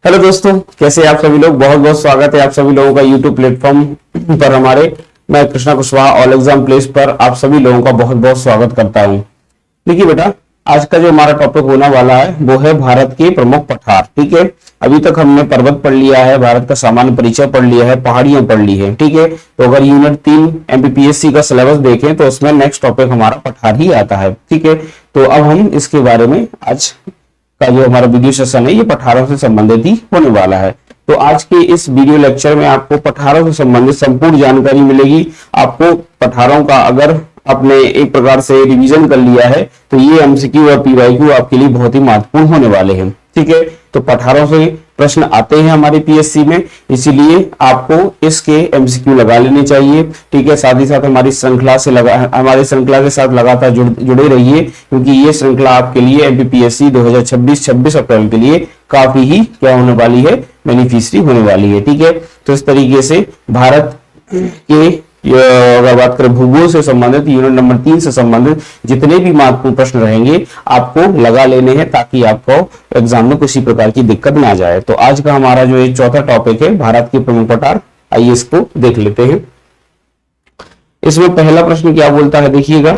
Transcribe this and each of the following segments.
Hello दोस्तों, कैसे हैं आप सभी लोग। बहुत बहुत स्वागत है आप सभी लोगों का यूट्यूब प्लेटफॉर्म पर हमारे। मैं Krishna Kushwaha all exam place पर आप सभी लोगों का बहुत बहुत स्वागत करता हूं। देखिए बेटा, आज का जो हमारा टॉपिक होने वाला है वो है भारत के प्रमुख पठार। ठीक है, अभी तक हमने पर्वत पढ़ लिया है, भारत का सामान्य परिचय पढ़ लिया है, पहाड़ियां पढ़ ली है। ठीक है, तो अगर यूनिट 3 एमपीपीएससी का सिलेबस देखें तो उसमें नेक्स्ट टॉपिक हमारा पठार ही आता है। ठीक है, तो अब हम इसके बारे में आज का जो हमारा वीडियो सेशन है ये पठारों से संबंधित ही होने वाला है। तो आज के इस वीडियो लेक्चर में आपको पठारों से संबंधित संपूर्ण जानकारी मिलेगी। आपको पठारों का अगर आपने एक प्रकार से रिवीजन कर लिया है तो ये एमसीक्यू और पीवाईक्यू आपके लिए बहुत ही महत्वपूर्ण होने वाले हैं। ठीक है, तो पठारों से प्रश्न आते हैं हमारे पीएससी में, इसीलिए आपको इसके एमसीक्यू लगा लेने चाहिए। ठीक है, साथ ही साथ हमारी श्रृंखला के साथ लगातार जुड़े रहिए, क्योंकि ये श्रृंखला आपके लिए एमपीपीएससी 2026 अप्रैल के लिए काफी ही क्या होने वाली है, बेनिफिशियरी होने वाली है। ठीक है, तो इस तरीके से भारत के अगर बात करें भूगोल से संबंधित यूनिट नंबर 3 से संबंधित जितने भी महत्वपूर्ण प्रश्न रहेंगे आपको लगा लेने हैं, ताकि आपको एग्जाम में किसी प्रकार की दिक्कत ना जाए। तो आज का हमारा जो ये चौथा टॉपिक है भारत के प्रमुख पठार, आइए इसको देख लेते हैं। इसमें पहला प्रश्न क्या बोलता है, देखिएगा।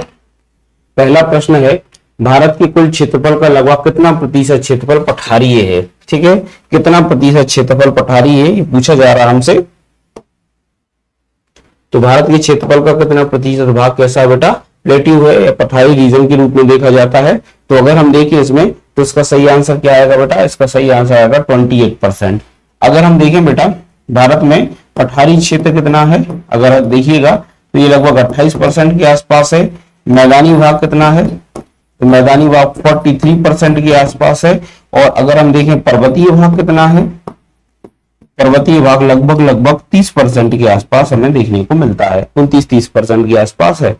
पहला प्रश्न है भारत के कुल क्षेत्रफल का लगभग कितना प्रतिशत क्षेत्रफल पठारीय है। ठीक है, कितना प्रतिशत क्षेत्रफल पठारीय है ये पूछा जा रहा है हमसे। तो भारत के क्षेत्रफल का कितना प्रतिशत भाग कैसा है बेटा, प्लेट्यू है या पठारी रीजन के रूप में देखा जाता है। तो अगर हम देखें इसमें तो इसका सही आंसर क्या आएगा बेटा, इसका सही आंसर आएगा 28%। अगर हम देखें बेटा भारत में पठारी क्षेत्र कितना है, अगर देखिएगा तो ये लगभग 28% के आसपास है। मैदानी भाग कितना है, तो मैदानी भाग 43% के आसपास है। और अगर हम देखें पर्वतीय भाग कितना है, पर्वतीय भाग लगभग 30% के आसपास हमें देखने को मिलता है, 29-30% के आसपास है।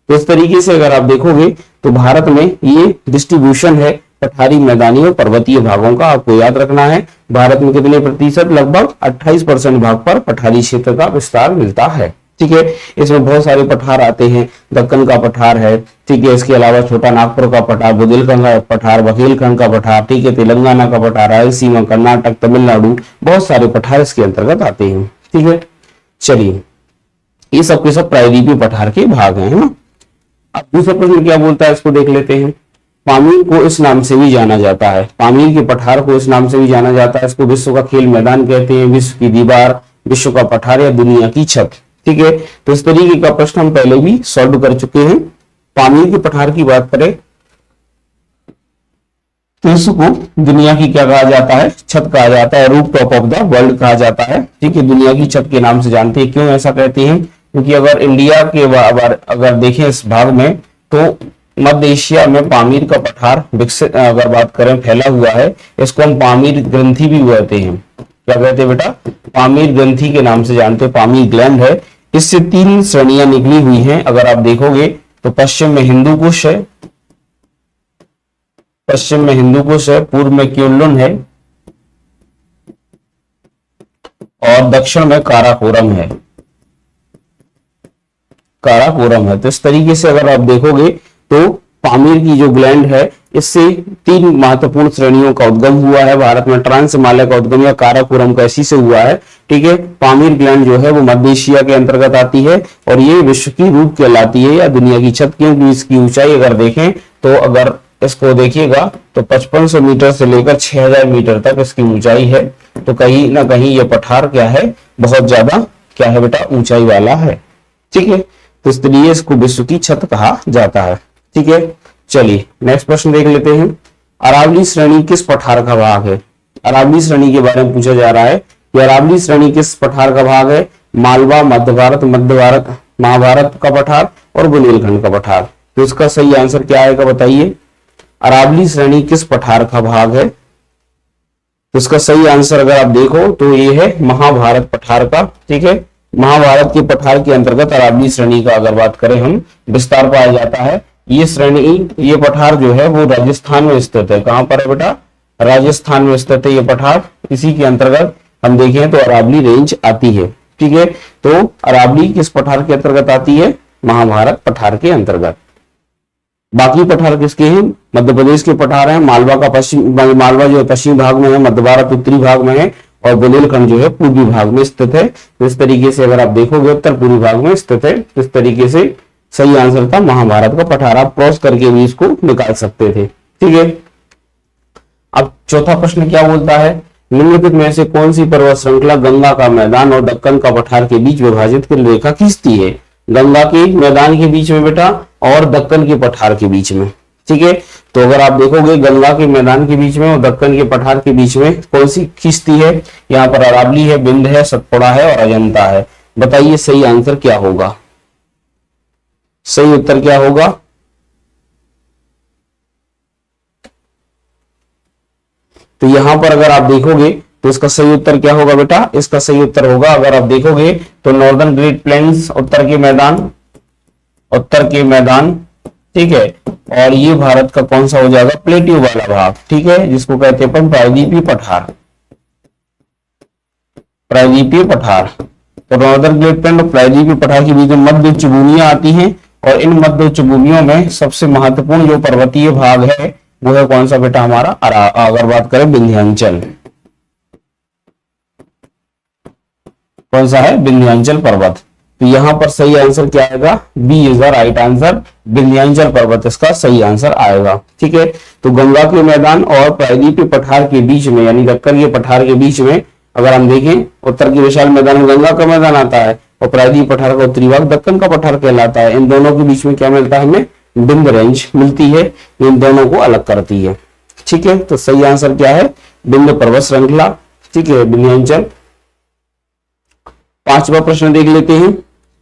तो इस तरीके से अगर आप देखोगे तो भारत में ये डिस्ट्रीब्यूशन है पठारी, मैदानी और पर्वतीय भागों का। आपको याद रखना है भारत में कितने प्रतिशत, लगभग 28% भाग पर पठारी क्षेत्र का विस्तार मिलता है। ठीक है, इसमें बहुत सारे पठार आते हैं। दक्कन का पठार है, ठीक है, इसके अलावा छोटा नागपुर का पठार, बुंदेलखंड का पठार, बघेलखंड का पठार, ठीक है, तेलंगाना का पठार, रायलसीमा, कर्नाटक, तमिलनाडु, बहुत सारे पठार इसके अंतर्गत आते हैं। ठीक है, चलिए ये सब के सब प्रायद्वीपीय पठार के भाग हैं, है ना। अब दूसरा प्रश्न क्या बोलता है, इसको देख लेते हैं। पामीर को इस नाम से भी जाना जाता है, पामीर के पठार को इस नाम से भी जाना जाता है। इसको विश्व का खेल मैदान कहते हैं, विश्व की दीवार, विश्व का पठार या दुनिया की छत। ठीक है, तो इस तरीके का प्रश्न हम पहले भी सॉल्व कर चुके हैं। पामीर के पठार की बात करें तो इसको दुनिया की क्या कहा जाता है, छत कहा जाता है, roof top of the world कहा जाता है। ठीक है, दुनिया की छत के नाम से जानते हैं। क्यों ऐसा कहते हैं, क्योंकि अगर इंडिया के अगर देखें इस भाग में तो मध्य एशिया में पामीर का पठार विकसित अगर बात करें फैला हुआ है। इसको हम पामीर ग्रंथि भी कहते हैं। क्या कहते हैं बेटा, पामीर ग्रंथि के नाम से जानते हैं, पामीर ग्लैंड है। इससे 3 श्रेणियां निकली हुई हैं। अगर आप देखोगे तो पश्चिम में हिंदू कुश है, पश्चिम में हिंदू कुश है, पूर्व में क्युनलुन है और दक्षिण में काराकोरम है, काराकोरम है। तो इस तरीके से अगर आप देखोगे तो पामीर की जो ग्लैंड है इससे 3 महत्वपूर्ण श्रेणियों का उद्गम हुआ है भारत में। ट्रांस हिमालय का उद्गम या काराकोरम का इसी से हुआ है। ठीक है, पामीर ग्लैंड जो है वो मध्य एशिया के अंतर्गत आती है और ये विश्व की रूप कहलाती है या दुनिया की छत, क्योंकि इसकी ऊंचाई अगर देखें तो अगर इसको देखिएगा तो 5500 मीटर से लेकर 6000 मीटर तक इसकी ऊंचाई है। तो कहीं ना कहीं ये पठार क्या है, बहुत ज्यादा क्या है बेटा, ऊंचाई वाला है। ठीक है, तो इसलिए इसको विश्व की छत कहा जाता है। ठीक है, चलिए नेक्स्ट प्रश्न देख लेते हैं। अरावली श्रेणी किस पठार का भाग है, अरावली श्रेणी के बारे में पूछा जा रहा है कि अरावली श्रेणी किस पठार का भाग है। मालवा, मध्य भारत, महाभारत का पठार और बुंदेलखंड का पठार। तो इसका सही आंसर क्या आएगा बताइए, अरावली श्रेणी किस पठार का भाग है। तो इसका सही आंसर अगर आप देखो तो ये है महाभारत पठार का। ठीक है, महाभारत के पठार के अंतर्गत अरावली श्रेणी का अगर बात करें हम विस्तार पाया जाता है। ये श्रेणी, ये पठार जो है वो राजस्थान में स्थित है। कहां पर है बेटा, राजस्थान में स्थित है ये पठार। इसी के अंतर्गत हम देखें तो अरावली रेंज आती है। ठीक है, तो अरावली किस पठार के अंतर्गत आती है, महाभारत पठार के अंतर्गत। बाकी पठार किसके हैं? मध्य प्रदेश के पठार हैं। मालवा का मालवा जो है पश्चिमी भाग में है, मध्य भारत उत्तरी भाग में है, और बुंदेलखंड जो है पूर्वी भाग में स्थित है। तो इस तरीके से अगर आप देखोगे उत्तर पूर्वी भाग में स्थित है। इस तरीके से सही आंसर था महाभारत का पठार। आप क्रॉस करके भी इसको निकाल सकते थे। ठीक है, अब चौथा प्रश्न क्या बोलता है? निम्नलिखित में से कौन सी पर्वत श्रृंखला गंगा का मैदान और दक्कन का पठार के बीच विभाजित कर रेखा खींचती है? गंगा के मैदान के बीच में बेटा और दक्कन के पठार के बीच में। ठीक है, तो अगर आप देखोगे गंगा के मैदान के बीच में और दक्कन के पठार के बीच में कौन सी खींचती है? यहाँ पर अरावली है, बिंद है, सतपुड़ा है और अजंता है। बताइए सही आंसर क्या होगा? सही उत्तर क्या होगा? तो यहां पर अगर आप देखोगे तो इसका सही उत्तर क्या होगा बेटा? इसका सही उत्तर होगा, अगर आप देखोगे तो नॉर्दर्न ग्रेट प्लेन्स, उत्तर के मैदान, ठीक है, और ये भारत का कौन सा हो जाएगा? प्लेट्यू वाला भाग, ठीक है, जिसको कहते हैं अपन प्रायद्वीपीय पठार। तो नॉर्दर्न ग्रेट प्लेन और प्रायद्वीपीय पठार के बीच में मध्य उच्च भूमियां आती हैं, और इन मध्य उच्च भूमियों में सबसे महत्वपूर्ण जो पर्वतीय भाग है वो है कौन सा बेटा? हमारा अगर बात करें विंध्याचल। कौन सा है? विंध्याचल पर्वत। तो यहां पर सही आंसर क्या आएगा? B is the right answer, Vindhyachal पर्वत इसका सही आंसर आएगा। ठीक है, तो गंगा के मैदान और प्रायद्वीपीय पठार के बीच में यानी दक्कन के पठार के बीच में अगर हम देखें, उत्तर के विशाल मैदान में गंगा का मैदान आता है और प्रायद्वीपीय पठार का उत्तरी भाग दक्कन का पठार कहलाता है। इन दोनों के बीच में क्या मिलता है? हमें विंध्य रेंज मिलती है, इन दोनों को अलग करती है। ठीक है, तो सही आंसर क्या है? विंध्य पर्वत श्रृंखला। ठीक है, विंध्याचल। पांचवा प्रश्न देख लेते हैं।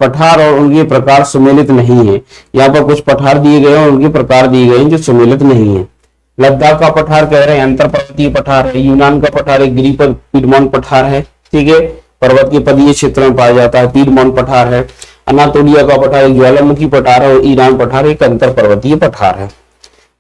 पठार और उनके प्रकार सुमेलित नहीं है। यहाँ पर कुछ पठार दिए गए और उनके प्रकार दिए गए हैं जो सुमेलित नहीं है। लद्दाख का पठार कह रहे हैं अंतर पर्वतीय पठार है। यूनान का पठार एक गिरिपद पीडमोंट पठार है। ठीक है, पर्वत के पदीय क्षेत्र में पाया जाता है, पीडमोंट पठार है। अनातोलिया का पठार एक ज्वालामुखी पठार है, और ईरान पठार एक अंतर पर्वतीय पठार है।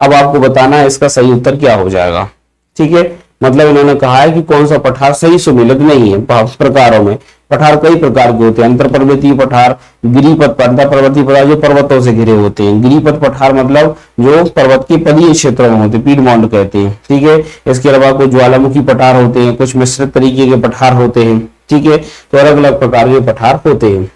अब आपको बताना है इसका सही उत्तर क्या हो जाएगा। ठीक है, मतलब इन्होंने कहा है कि कौन सा पठार सही सुमेलित नहीं है। प्रकारों में पठार कई प्रकार के होते हैं। अंतर पर्वतीय पठार, गिरिपथ, अंतर पर्वतीय पठार जो पर्वतों से घिरे होते हैं। गिरिपथ पठार मतलब जो पर्वत के पदीय क्षेत्रों में होते हैं, पीडमोंट कहते हैं। ठीक है, इसके अलावा कुछ ज्वालामुखी पठार होते हैं, कुछ मिश्रित तरीके के पठार होते हैं। ठीक है, तो अलग अलग प्रकार के पठार होते हैं।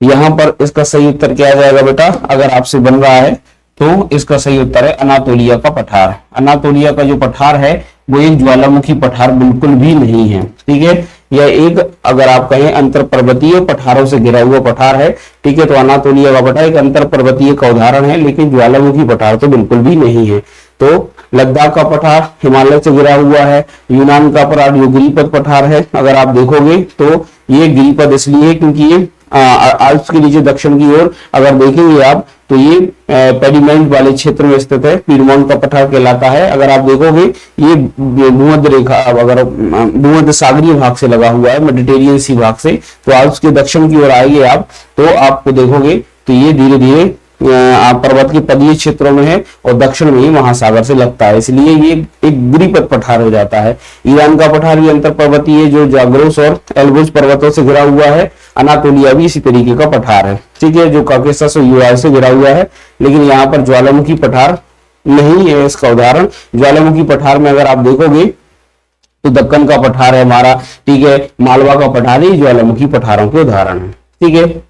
यहाँ पर इसका सही उत्तर क्या आ जाएगा बेटा? अगर आपसे बन रहा है तो इसका सही उत्तर है अनातोलिया का पठार। अनातोलिया का जो पठार है वो एक ज्वालामुखी पठार बिल्कुल भी नहीं है। ठीक है, यह एक अगर आप कहें अंतर पर्वतीय पठारों से घिरा हुआ पठार है। ठीक है, तो अनातोलिया का पठार एक अंतर पर्वतीय का उदाहरण है, लेकिन ज्वालामुखी पठार तो बिल्कुल भी नहीं है। तो लद्दाख का पठार हिमालय से घिरा हुआ है। यूनान का पठार जो गिरिपद पठार है, अगर आप देखोगे तो ये गिरिपद इसलिए क्योंकि ये आल्प्स के नीचे दक्षिण की ओर अगर देखेंगे आप तो ये पेडिमेंट वाले क्षेत्र में स्थित है, पीडमोंट का पठार कहलाता है। अगर आप देखोगे ये भूमध्य रेखा अगर भूमध्य सागरीय भाग से लगा हुआ है, मेडिटेरियन सी भाग से, तो आल्प्स के दक्षिण की ओर आएंगे आप तो आपको देखोगे तो ये धीरे धीरे पर्वत के पदीय क्षेत्रों में है और दक्षिण में ही महासागर से लगता है, इसलिए ये एक गिरिपद पठार हो जाता है। ईरान का पठार भी अंतर पर्वतीय जो जाग्रोस और एल्ब्रुज पर्वतों से घिरा हुआ है। अनातोलिया भी इसी तरीके का पठार है। ठीक है, जो काकेशस और यूराल से घिरा हुआ है, लेकिन यहाँ पर ज्वालामुखी पठार नहीं है। इसका उदाहरण ज्वालामुखी पठार में अगर आप देखोगे तो दक्कन का पठार है हमारा। ठीक है, मालवा का पठार ही ज्वालामुखी पठारों के उदाहरण है। ठीक है,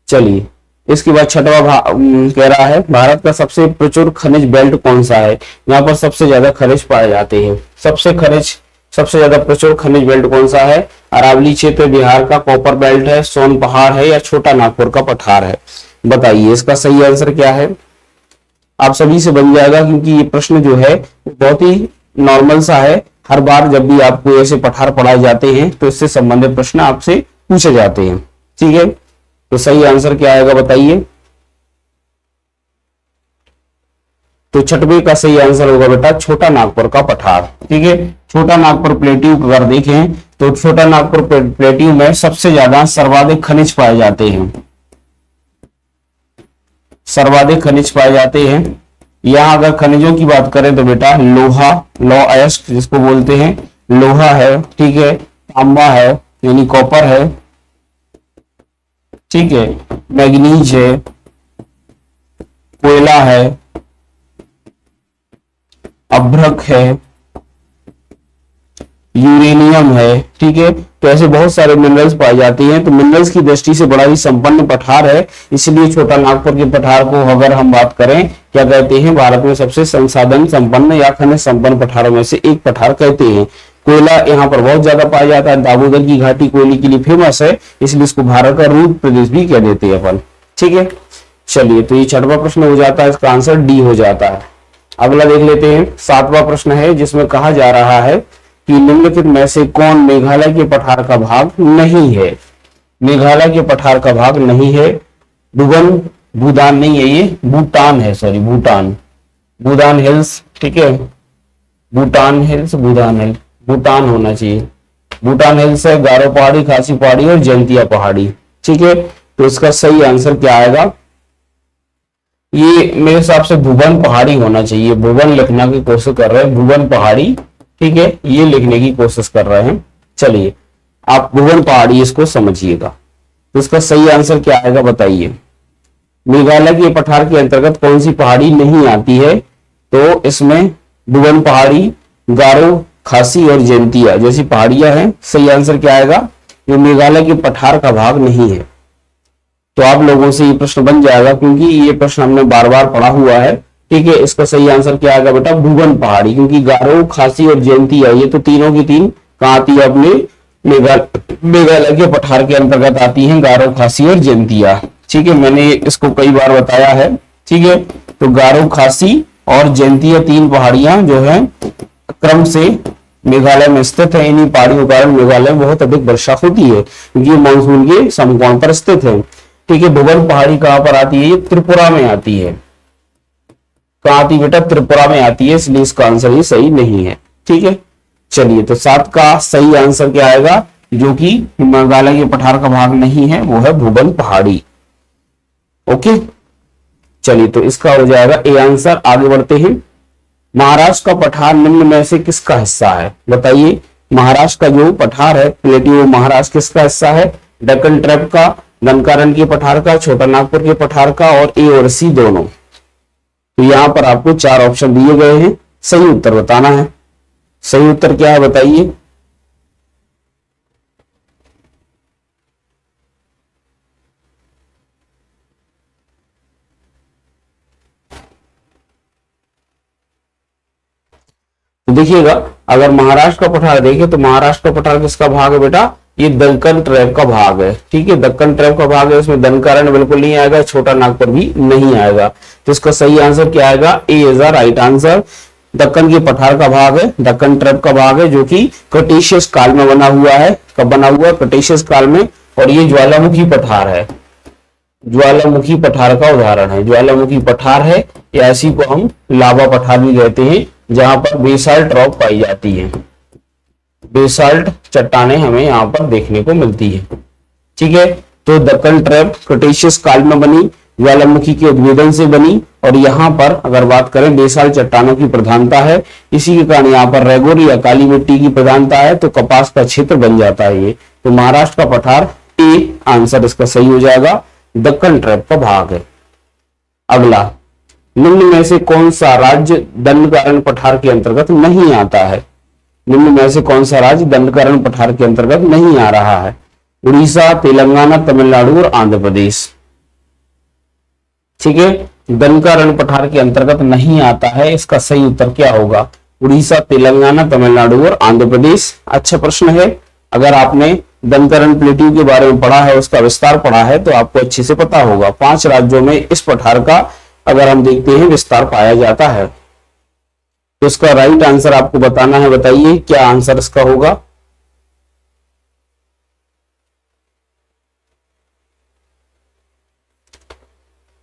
चलिए इसके बाद छठवा कह रहा है भारत का सबसे प्रचुर खनिज बेल्ट कौन सा है? यहाँ पर सबसे ज्यादा खनिज पाए जाते हैं। सबसे ज्यादा प्रचुर खनिज बेल्ट कौन सा है? अरावली क्षेत्र बिहार का, कॉपर बेल्ट है, सोन पहाड़ है, या छोटा नागपुर का पठार है? बताइए इसका सही आंसर क्या है? आप सभी से बन जाएगा क्योंकि ये प्रश्न जो है बहुत ही नॉर्मल सा है। हर बार जब भी आपको ऐसे पठार पढ़ाए जाते हैं तो इससे संबंधित प्रश्न आपसे पूछे जाते हैं। ठीक है, तो सही आंसर क्या आएगा बताइए? तो छठवें का सही आंसर होगा बेटा छोटा नागपुर का पठार। ठीक है, छोटा नागपुर प्लेट्यू अगर देखें तो छोटा नागपुर प्लेट्यू में सबसे ज्यादा सर्वाधिक खनिज पाए जाते हैं। सर्वाधिक खनिज पाए जाते हैं। यहां अगर खनिजों की बात करें तो बेटा लोहा, लौ अयस्क जिसको बोलते हैं, लोहा है। ठीक है, तांबा है यानी कॉपर है। ठीक है, मैग्नीज है, कोयला है, अभ्रक है, यूरेनियम है, ठीक है। तो ऐसे बहुत सारे मिनरल्स पाए जाते हैं। तो मिनरल्स की दृष्टि से बड़ा ही संपन्न पठार है, इसलिए छोटा नागपुर के पठार को अगर हम बात करें, क्या कहते हैं, भारत में सबसे संसाधन संपन्न या खनिज संपन्न पठारों में से एक पठार कहते हैं। कोयला यहाँ पर बहुत ज्यादा पाया जाता है। दामोदर की घाटी कोयले के लिए फेमस है, इसलिए इसको भारत का रूट प्रदेश भी कह देते हैं अपन, ठीक है। चलिए, तो ये छठवां प्रश्न हो जाता है, इसका आंसर डी हो जाता है। अगला देख लेते हैं, सातवां प्रश्न है, जिसमें कहा जा रहा है कि निम्नलिखित में से कौन मेघालय के पठार का भाग नहीं है। मेघालय के पठार का भाग नहीं है। भूटान नहीं है, ये भूटान है, सॉरी भूटान, भूटान हिल्स, ठीक है। भूटान हिल्स, भूटान होना चाहिए। भूटान हिल्स है, गारो पहाड़ी, खासी पहाड़ी और जयंतिया पहाड़ी, ठीक है। तो इसका सही आंसर क्या आएगा, ये मेरे हिसाब से भुवन पहाड़ी होना चाहिए। भुवन लिखने की कोशिश कर रहे हैं, भुवन पहाड़ी, ठीक है, ये लिखने की कोशिश कर रहे हैं। चलिए, आप भुवन पहाड़ी इसको समझिएगा। तो इसका सही आंसर क्या आएगा बताइए। मेघालय के पठार के अंतर्गत कौन सी पहाड़ी नहीं आती है, तो इसमें भुवन पहाड़ी, गारो, खासी और जयंतिया जैसी पहाड़ियां हैं। सही आंसर क्या आएगा, जो मेघालय के पठार का भाग नहीं है। तो आप लोगों से ये प्रश्न बन जाएगा, क्योंकि ये प्रश्न हमने बार बार पढ़ा हुआ है, ठीक है। इसका सही आंसर क्या आएगा बेटा, भुवन पहाड़ी, क्योंकि गारो, खासी और जयंतिया ये तो तीनों की तीन कहाँ आती है, अपने मेघालय के पठार के अंतर्गत आती हैं, गारो, खासी और जयंतिया, ठीक है। मैंने इसको कई बार बताया है, ठीक है। तो गारो, खासी और जयंतिया तीन पहाड़ियां जो है क्रम से मेघालय में स्थित है। इन्हीं पहाड़ियों के कारण मेघालय में बहुत अधिक वर्षा होती है, क्योंकि ये मानसून के समकोण पर स्थित है, ठीक है। भुवन पहाड़ी कहां पर आती है, ये त्रिपुरा में आती है। कहां आती है बेटा, त्रिपुरा में आती है, इसलिए इसका आंसर ये सही नहीं है, ठीक है। चलिए, तो 7 का सही आंसर क्या आएगा, जो कि मेघालय के पठार का भाग नहीं है, वो है भुवन पहाड़ी। ओके, चलिए, तो इसका हो जाएगा ए आंसर। आगे बढ़ते हैं। महाराष्ट्र का पठार निम्न में से किसका हिस्सा है, बताइए। महाराष्ट्र का जो पठार है प्लेटियो, महाराष्ट्र किसका हिस्सा है, डेक्कन ट्रैप का, ननकारण के पठार का, छोटा नागपुर के पठार का, और ए और सी दोनों। तो यहां पर आपको 4 ऑप्शन दिए गए हैं, सही उत्तर बताना है। सही उत्तर क्या है बताइए। तो देखिएगा, अगर महाराष्ट्र का पठार देखें तो महाराष्ट्र का पठार किसका भाग है बेटा, ये दक्कन ट्रैप का भाग है, ठीक है। दक्कन ट्रैप का भाग है, इसमें दनकारण बिल्कुल नहीं आएगा, छोटा नागपुर भी नहीं आएगा। तो इसका सही आंसर क्या आएगा, A is the right answer. Deccan के पठार का भाग है, दक्कन ट्रैप का भाग है, जो कि क्रेटेशियस काल में बना हुआ है। कब बना हुआ, क्रेटेशियस काल में। और ये ज्वालामुखी पठार है, ज्वालामुखी पठार का उदाहरण है। ज्वालामुखी पठार है, या इसी को हम लावा पठार भी कहते हैं, जहां पर बेसाल्ट रॉक पाई जाती है। बेसाल्ट चट्टानें हमें यहाँ पर देखने को मिलती है, ठीक है। तो दक्कन ट्रैप क्रेटेशियस काल में बनी, ज्वालामुखी के उद्भेदन से बनी, और यहाँ पर अगर बात करें बेसाल्ट चट्टानों की प्रधानता है, इसी के कारण यहाँ पर रेगोर या काली मिट्टी की प्रधानता है, तो कपास का क्षेत्र बन जाता है ये। तो महाराष्ट्र का पठार ए आंसर इसका सही हो जाएगा, दक्कन ट्रैप का भाग है। अगला, निम्न में से कौन सा राज्य दंडकारण्य पठार के अंतर्गत नहीं आता है। निम्न में से कौन सा राज्य दंडकारण्य पठार के अंतर्गत नहीं आ रहा है। उड़ीसा, तेलंगाना, तमिलनाडु और आंध्र प्रदेश, ठीक है। दंडकारण्य पठार के अंतर्गत नहीं आता है, इसका सही उत्तर क्या होगा, उड़ीसा, तेलंगाना, तमिलनाडु और आंध्र प्रदेश। अच्छा प्रश्न है। अगर आपने दंडकारण्य प्लेट्यू के बारे में पढ़ा है, उसका विस्तार पढ़ा है, तो आपको अच्छे से पता होगा। 5 राज्यों में इस पठार का अगर हम देखते हैं विस्तार पाया जाता है। तो इसका राइट आंसर आपको बताना है, बताइए क्या आंसर इसका होगा।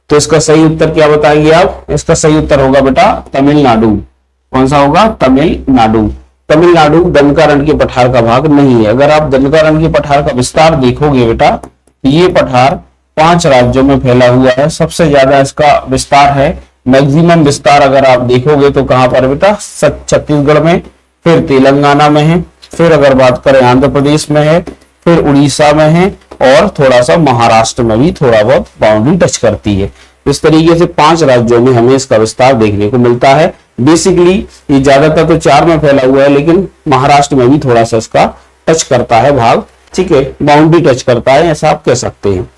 तो इसका सही उत्तर क्या बताएंगे आप, इसका सही उत्तर होगा बेटा तमिलनाडु। कौन सा होगा, तमिलनाडु। तमिलनाडु दंडकारण्य के पठार का भाग नहीं है। अगर आप दंडकारण्य के पठार का विस्तार देखोगे बेटा, तो ये पठार 5 राज्यों में फैला हुआ है। सबसे ज्यादा इसका विस्तार है, मैक्सिमम विस्तार अगर आप देखोगे तो कहां पर बेटा, छत्तीसगढ़ में, फिर तेलंगाना में है, फिर अगर बात करें आंध्र प्रदेश में है, फिर उड़ीसा में है, और थोड़ा सा महाराष्ट्र में भी थोड़ा बहुत बाउंड्री टच करती है। इस तरीके से 5 राज्यों में हमें इसका विस्तार देखने को मिलता है। बेसिकली ये ज्यादातर तो 4 में फैला हुआ है, लेकिन महाराष्ट्र में भी थोड़ा सा इसका टच करता है भाग, ठीक है, बाउंड्री टच करता है, ऐसा आप कह सकते हैं।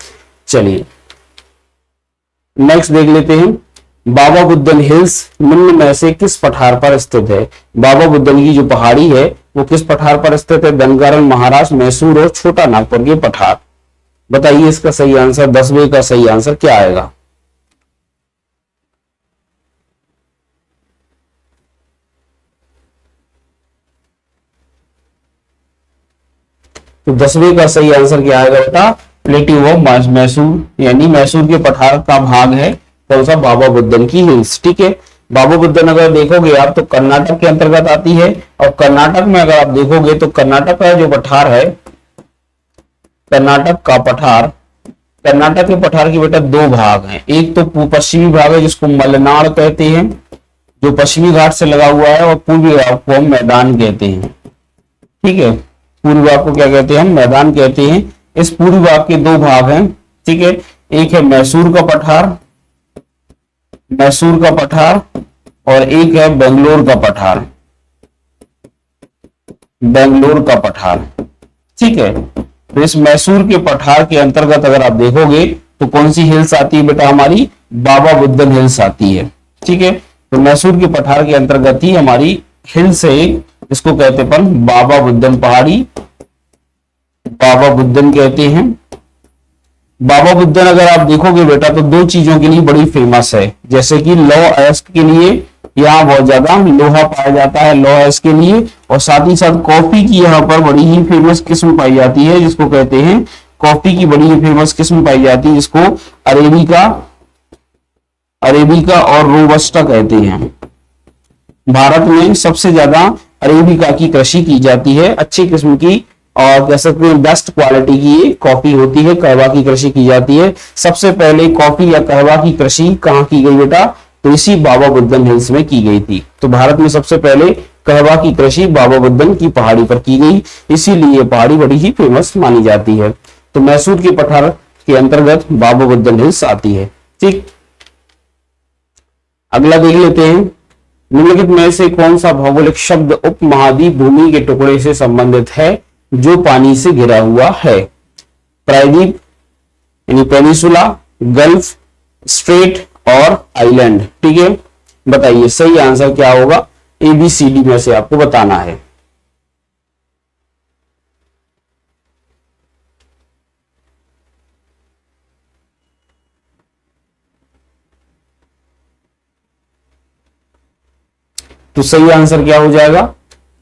चलिए नेक्स्ट देख लेते हैं। बाबा बुदन हिल्स निम्न में से किस पठार पर स्थित है? बाबा बुदन की जो पहाड़ी है वो किस पठार पर स्थित है? गंगारण, महाराष्ट्र, मैसूर और छोटा नागपुर के पठार। बताइए इसका सही आंसर, 10वें का सही आंसर क्या आएगा? तो 10वें का सही आंसर क्या आएगा बेटा? प्लेट्यू ऑफ मैसूर, यानी मैसूर के पठार का भाग है कौन सा? बाबा बुदन की हिल्स, ठीक है। बाबा बुदन अगर देखोगे आप तो कर्नाटक के अंतर्गत आती है, और कर्नाटक में अगर आप देखोगे तो कर्नाटक का जो पठार है, कर्नाटक का पठार, कर्नाटक के पठार की बेटा 2 भाग हैं। एक तो पश्चिमी भाग है जिसको मलेनाड कहते हैं, जो पश्चिमी घाट से लगा हुआ है, और पूर्वी भाग को हम मैदान कहते हैं, ठीक है। पूर्वी भाग को क्या कहते हैं? हम मैदान कहते हैं। इस पूर्वी भाग के 2 भाग हैं, ठीक है। एक है मैसूर का पठार, मैसूर का पठार, और एक है बेंगलोर का पठार, बेंगलोर का पठार, ठीक है। तो इस मैसूर के पठार के अंतर्गत अगर आप देखोगे तो कौन सी हिल्स आती है बेटा? हमारी बाबा बुदन हिल्स आती है, ठीक है। तो मैसूर के पठार के अंतर्गत ही हमारी हिल्स है, इसको कहते हैं अपन बाबा बुदन पहाड़ी, बाबा बुदन कहते हैं। बाबा बुदन अगर आप देखोगे बेटा तो 2 चीजों के लिए बड़ी फेमस है, जैसे कि लौ अयस्क के लिए यहाँ बहुत ज्यादा लोहा पाया जाता है, लौ अयस्क के लिए, और साथ ही साथ कॉफी की यहाँ पर बड़ी ही फेमस किस्म पाई जाती है, जिसको कहते हैं कॉफी की बड़ी ही फेमस किस्म पाई जाती है, जिसको अरेबिका, अरेबिका और रोबस्टा कहते हैं। भारत में सबसे ज्यादा अरेबिका की कृषि की जाती है, अच्छी किस्म की और कह सकते हैं बेस्ट क्वालिटी की कॉफी होती है, कहवा की कृषि की जाती है। सबसे पहले कॉफी या कहवा की कृषि कहाँ की गई बेटा? तो इसी बाबा बुदन हिल्स में की गई थी। तो भारत में सबसे पहले कहवा की कृषि बाबा बुदन की पहाड़ी पर की गई, इसीलिए पहाड़ी बड़ी ही फेमस मानी जाती है। तो मैसूर के पठार के अंतर्गत बाबा बुदन हिल्स आती है, ठीक। अगला देख लेते हैं। निम्नलिखित में से कौन सा भौगोलिक शब्द उपमहाद्वीप भूमि के टुकड़े से संबंधित है जो पानी से घिरा हुआ है? प्रायद्वीप यानी पेनिसुला, गल्फ, स्ट्रेट और आइलैंड, ठीक है। बताइए सही आंसर क्या होगा? ABCD में से आपको बताना है। तो सही आंसर क्या हो जाएगा?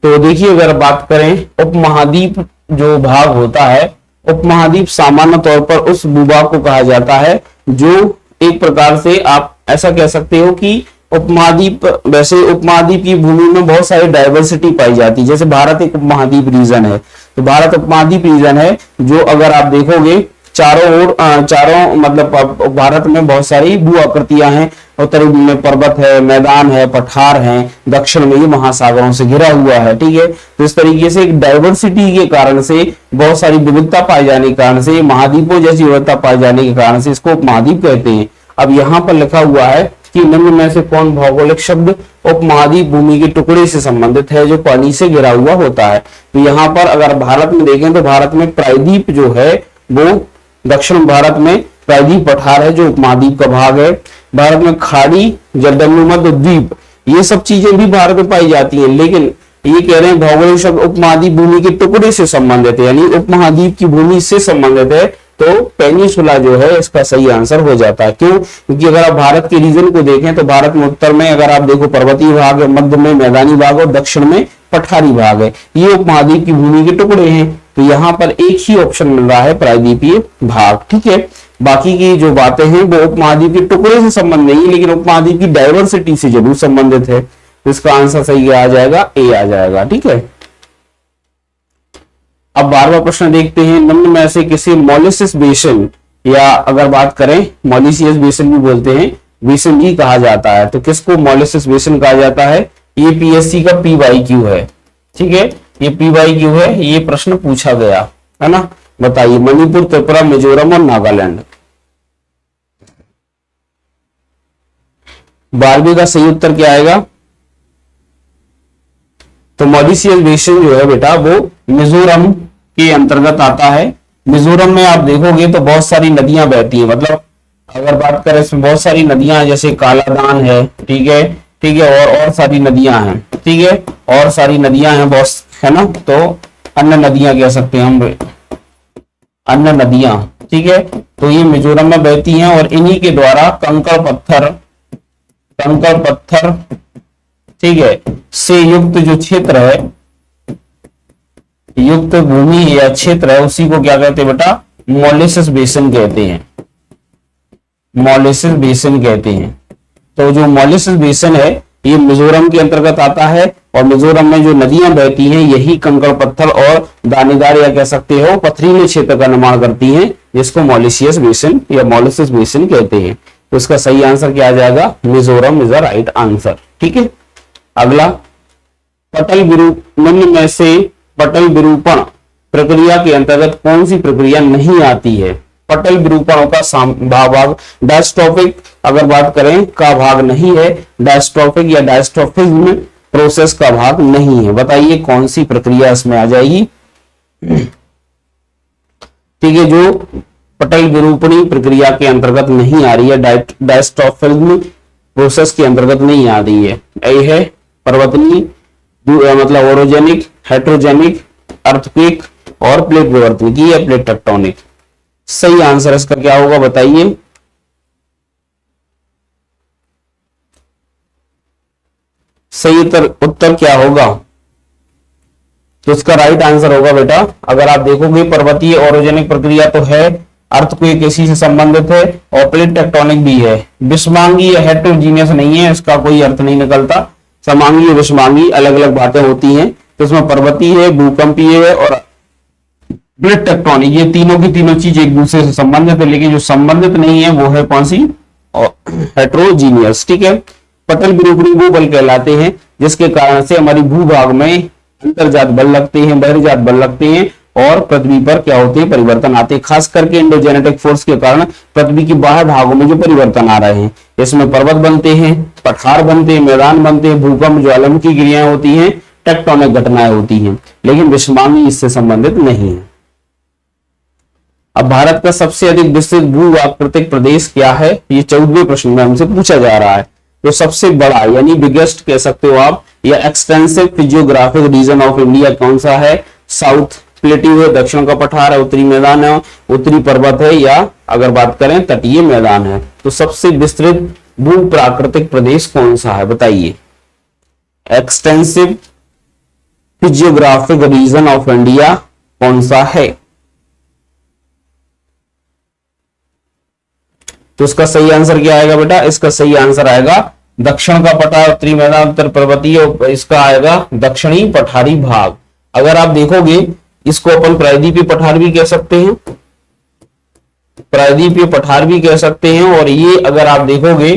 तो देखिए अगर बात करें उपमहाद्वीप जो भाग होता है, उपमहाद्वीप सामान्य तौर पर उस भूभाग को कहा जाता है जो एक प्रकार से आप ऐसा कह सकते हो कि उपमहाद्वीप, वैसे उपमहाद्वीप की भूमि में बहुत सारी डाइवर्सिटी पाई जाती है। जैसे भारत एक उपमहाद्वीप रीजन है, तो भारत उपमहाद्वीप रीजन है जो अगर आप देखोगे चारों ओर चारों मतलब भारत में बहुत सारी भू आकृतियां हैं। उत्तरी में पर्वत है, मैदान है, पठार है, दक्षिण में ये महासागरों से घिरा हुआ है, ठीक है। तो इस तरीके से एक डाइवर्सिटी के कारण से, बहुत सारी विविधता पाए जाने के कारण से, महाद्वीपों जैसी विविधता पाए जाने के कारण से इसको उपमहाद्वीप कहते हैं। अब यहाँ पर लिखा हुआ है कि निम्न में से कौन भौगोलिक शब्द उपमहाद्वीप भूमि के टुकड़े से संबंधित है जो पानी से घिरा हुआ होता है? तो यहाँ पर अगर भारत में देखें तो भारत में प्रायद्वीप जो है वो दक्षिण भारत में प्रायद्वीप पठार है जो उपमहाद्वीप का भाग है। भारत में खाड़ी, जलमग्न द्वीप, ये सब चीजें भी भारत में पाई जाती हैं, लेकिन ये कह रहे हैं भौगोलिक शब्द उपमहाद्वीप भूमि के टुकड़े से संबंधित है, यानी उपमहाद्वीप की भूमि से संबंधित है। तो पेनिसुला जो है इसका सही आंसर हो जाता है। क्यों? क्योंकि अगर आप भारत के रीजन को देखें तो भारत में उत्तर में अगर आप देखो पर्वतीय भाग है, मध्य में मैदानी भाग और दक्षिण में पठारी भाग है, ये उपमहाद्वीप की भूमि के टुकड़े हैं। तो यहाँ पर एक ही ऑप्शन मिल रहा है प्रायद्वीपीय भाग, ठीक है। बाकी की जो बातें हैं वो उपमहाद्वीप के टुकड़े से संबंध नहीं, लेकिन उपमहाद्वीप की डाइवर्सिटी से जरूर संबंधित है। तो इसका आंसर सही आ जाएगा, ए आ जाएगा, ठीक है। अब 12वां प्रश्न देखते हैं। निम्न में से किसी मॉलिसिस बेसिन, या अगर बात करें मॉलिसियस बेसिन भी बोलते हैं, बेसिन भी कहा जाता है, तो किसको मॉलिसिस बेसिन कहा जाता है? ये PSC का PYQ है, ठीक है। ये PYQ है, ये प्रश्न पूछा गया है ना। बताइए मणिपुर, त्रिपुरा, मिजोरम और नागालैंड। 12वीं का सही उत्तर क्या आएगा? तो मॉरिशियस बेसिन जो है बेटा वो मिजोरम के अंतर्गत आता है। मिजोरम में आप देखोगे तो बहुत सारी नदियां बहती हैं, मतलब अगर बात करें इसमें बहुत सारी नदियां हैं, जैसे कालादान है, ठीक है, ठीक है, और सारी नदियां हैं, ठीक है, और सारी नदियां हैं बहुत, है ना। तो अन्य नदियां कह सकते हैं हम, अन्य नदियां, ठीक है। तो ये मिजोरम में बहती हैं और इन्हीं के द्वारा कंकड़ पत्थर, ठीक है, से युक्त जो क्षेत्र है, युक्त भूमि या क्षेत्र है, उसी को क्या कहते हैं बेटा, मॉलिसेस बेसिन कहते हैं, मॉलिसेस बेसिन कहते हैं। तो जो मॉलिसेस बेसिन है ये मिजोरम के अंतर्गत आता है और मिजोरम में जो नदियां बहती हैं यही कंकड़ पत्थर और दानेदार या कह सकते हो पथरीले क्षेत्र का निर्माण करती हैं, जिसको मॉलिशियस बेसिन या मॉलिसेस बेसिन कहते हैं। तो इसका सही आंसर क्या आ जाएगा, Mizoram is the right answer, ठीक है। अगला, पटल निम्न में से पटल विरूपण प्रक्रिया के अंतर्गत कौन सी प्रक्रिया नहीं आती है। पटल विरूपण का भाग डायस्ट्रोफिक अगर बात करें का भाग नहीं है, डायस्ट्रोफिक या डायस्ट्रोफिज्म प्रोसेस का भाग नहीं है। बताइए कौन सी प्रक्रिया इसमें आ जाएगी। ठीक है, जो पटल विरूपणी प्रक्रिया के अंतर्गत नहीं आ रही है, डायस्ट्रोफिज्म प्रोसेस के अंतर्गत नहीं आ रही है, यही है पर्वतनी मतलब ओरोजेनिक, हेट्रोजेनिक, अर्थक्वेक और प्लेट विवर्तनिक या प्लेट टेक्टोनिक। सही आंसर इसका क्या होगा बताइए। सही उत्तर क्या होगा, तो इसका राइट आंसर होगा बेटा, अगर आप देखोगे पर्वतीय ओरोजेनिक प्रक्रिया तो है, अर्थक्वेक इसी से संबंधित है और प्लेट टेक्टोनिक भी है। विषमांगी या हेट्रोजीनियस नहीं है, इसका कोई अर्थ नहीं निकलता। समांगी और विषमांगी अलग अलग बातें होती हैं, तो इसमें पर्वतीय है, भूकंपीय है और प्लेट टेक्टोनिक, ये तीनों की तीनों चीज एक दूसरे से संबंधित है, लेकिन जो संबंधित नहीं है वो है कौन सी, हेट्रोजीनियस, ठीक है। पटल विरूपणी वो बल कहलाते हैं जिसके कारण से हमारी भूभाग में अंतर्जात बल लगते हैं, बहिर्जात बल लगते हैं और पृथ्वी पर क्या होते हैं, परिवर्तन आते हैं। खास करके इंडोजेनेटिक फोर्स के कारण पृथ्वी के बाहर भागों में जो परिवर्तन आ रहे हैं, इसमें पर्वत बनते हैं, पठार बनते हैं, मैदान बनते हैं, भूकंप ज्वालामुखी क्रियाएं होती हैं, टेक्टोनिक घटनाएं होती हैं, लेकिन विषमांगी इससे संबंधित नहीं है। अब भारत का सबसे अधिक विस्तृत भू आकृतिक प्रदेश क्या है, ये 14वें प्रश्न में हमसे पूछा जा रहा है। तो सबसे बड़ा यानी बिगेस्ट कह सकते हो आप, या extensive physiographic region of India कौन सा है, साउथ प्लेट्यू है, दक्षिण का पठार है, उत्तरी मैदान है, उत्तरी पर्वत है, या अगर बात करें तटीय मैदान है। तो सबसे विस्तृत भू प्राकृतिक प्रदेश कौन सा है बताइए। Extensive physiographic region of India कौन सा है, तो इसका सही आंसर क्या आएगा बेटा, इसका सही आंसर आएगा दक्षिण का पठार, उत्तरी मैदान, उत्तर पर्वतीय, इसका आएगा दक्षिणी पठारी भाग। अगर आप देखोगे इसको अपन प्रायद्वीपीय पठार भी कह सकते हैं, प्रायद्वीपीय पठार भी कह सकते हैं। और ये अगर आप देखोगे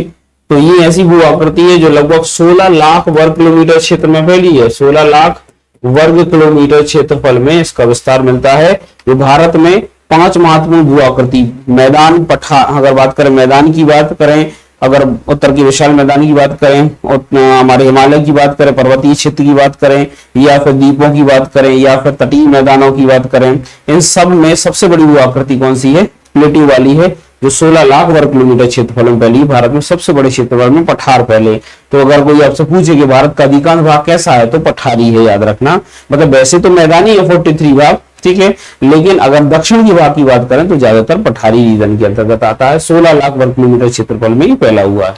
तो ये ऐसी भू आकृति है जो लगभग 16 लाख वर्ग किलोमीटर क्षेत्र में फैली है। 16 लाख वर्ग किलोमीटर क्षेत्रफल में इसका विस्तार मिलता है। जो भारत में 5 महत्वपूर्ण भू आकृति मैदान पठार, अगर बात करें मैदान की बात करें, अगर उत्तर की विशाल मैदान की बात करें, हमारे हिमालय की बात करें, पर्वतीय क्षेत्र की बात करें, या फिर द्वीपों की बात करें, या फिर तटीय मैदानों की बात करें, इन सब में सबसे बड़ी भू आकृति कौन सी है, प्लेट्यू वाली है, जो 16 लाख वर्ग किलोमीटर क्षेत्रफल में फैली। भारत में सबसे बड़े क्षेत्रफल में पठार फैले। तो अगर कोई आपसे पूछे कि भारत का अधिकांश भाग कैसा है, तो पठारी है, याद रखना। मतलब वैसे तो मैदानी है 43 भाग, ठीक है, लेकिन अगर दक्षिण की भाग की बात करें तो ज्यादातर पठारी रीजन के अंतर्गत आता है। 16 लाख वर्ग किलोमीटर क्षेत्रफल में ही फैला हुआ है।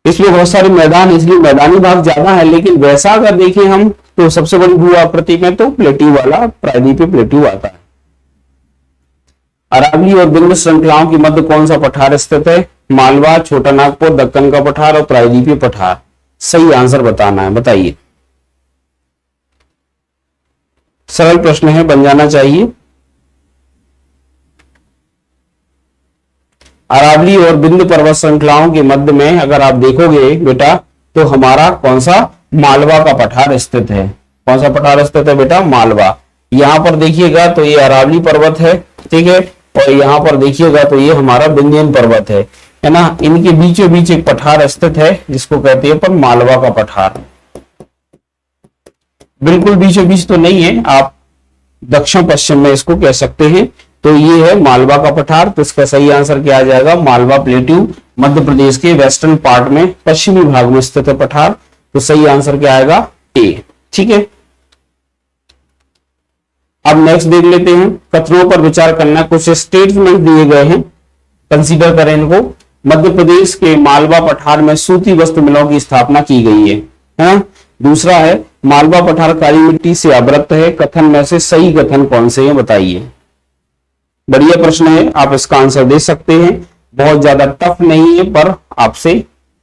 इसमें बहुत सारे मैदान, इसलिए मैदानी भाग ज्यादा है, लेकिन वैसा अगर देखें हम तो सबसे बड़ी भू आकृति में तो प्लेट्यू वाला प्रायद्वीपीय प्लेट्यू आता है। अरावली और विंध्य श्रृंखलाओं के मध्य कौन सा पठार स्थित है, मालवा, छोटा नागपुर, दक्कन का पठार और प्रायद्वीपीय पठार। सही आंसर बताना है, बताइए। सरल प्रश्न है, बन जाना चाहिए। अरावली और विंध्य पर्वत श्रृंखलाओं के मध्य में अगर आप देखोगे बेटा तो हमारा कौन सा, मालवा का पठार स्थित है। कौन सा पठार स्थित है बेटा, मालवा। यहां पर देखिएगा तो ये अरावली पर्वत है, ठीक है, और यहां पर देखिएगा तो ये हमारा विंध्यन पर्वत है ना। इनके बीचों बीच एक पठार स्थित है जिसको कहते हैं पर मालवा का पठार। बिल्कुल बीचों बीच तो नहीं है, आप दक्षिण पश्चिम में इसको कह सकते हैं। तो ये है मालवा का पठार। तो इसका सही आंसर क्या आ जाएगा, मालवा प्लेट्यू मध्य प्रदेश के वेस्टर्न पार्ट में पश्चिमी भाग में स्थित है पठार। तो सही आंसर क्या आएगा, ए। ठीक है, अब नेक्स्ट देख लेते हैं। कथनों पर विचार करना, कुछ स्टेटमेंट दिए गए हैं, कंसीडर करें इनको। मध्य प्रदेश के मालवा पठार में सूती वस्त्र मिलों की स्थापना की गई है ना। दूसरा है मालवा पठार काली मिट्टी से आवृत है, कथन में से सही कथन कौन से हैं बताइए। बढ़िया प्रश्न है, आप इसका आंसर दे सकते हैं। बहुत ज्यादा टफ नहीं है, पर आपसे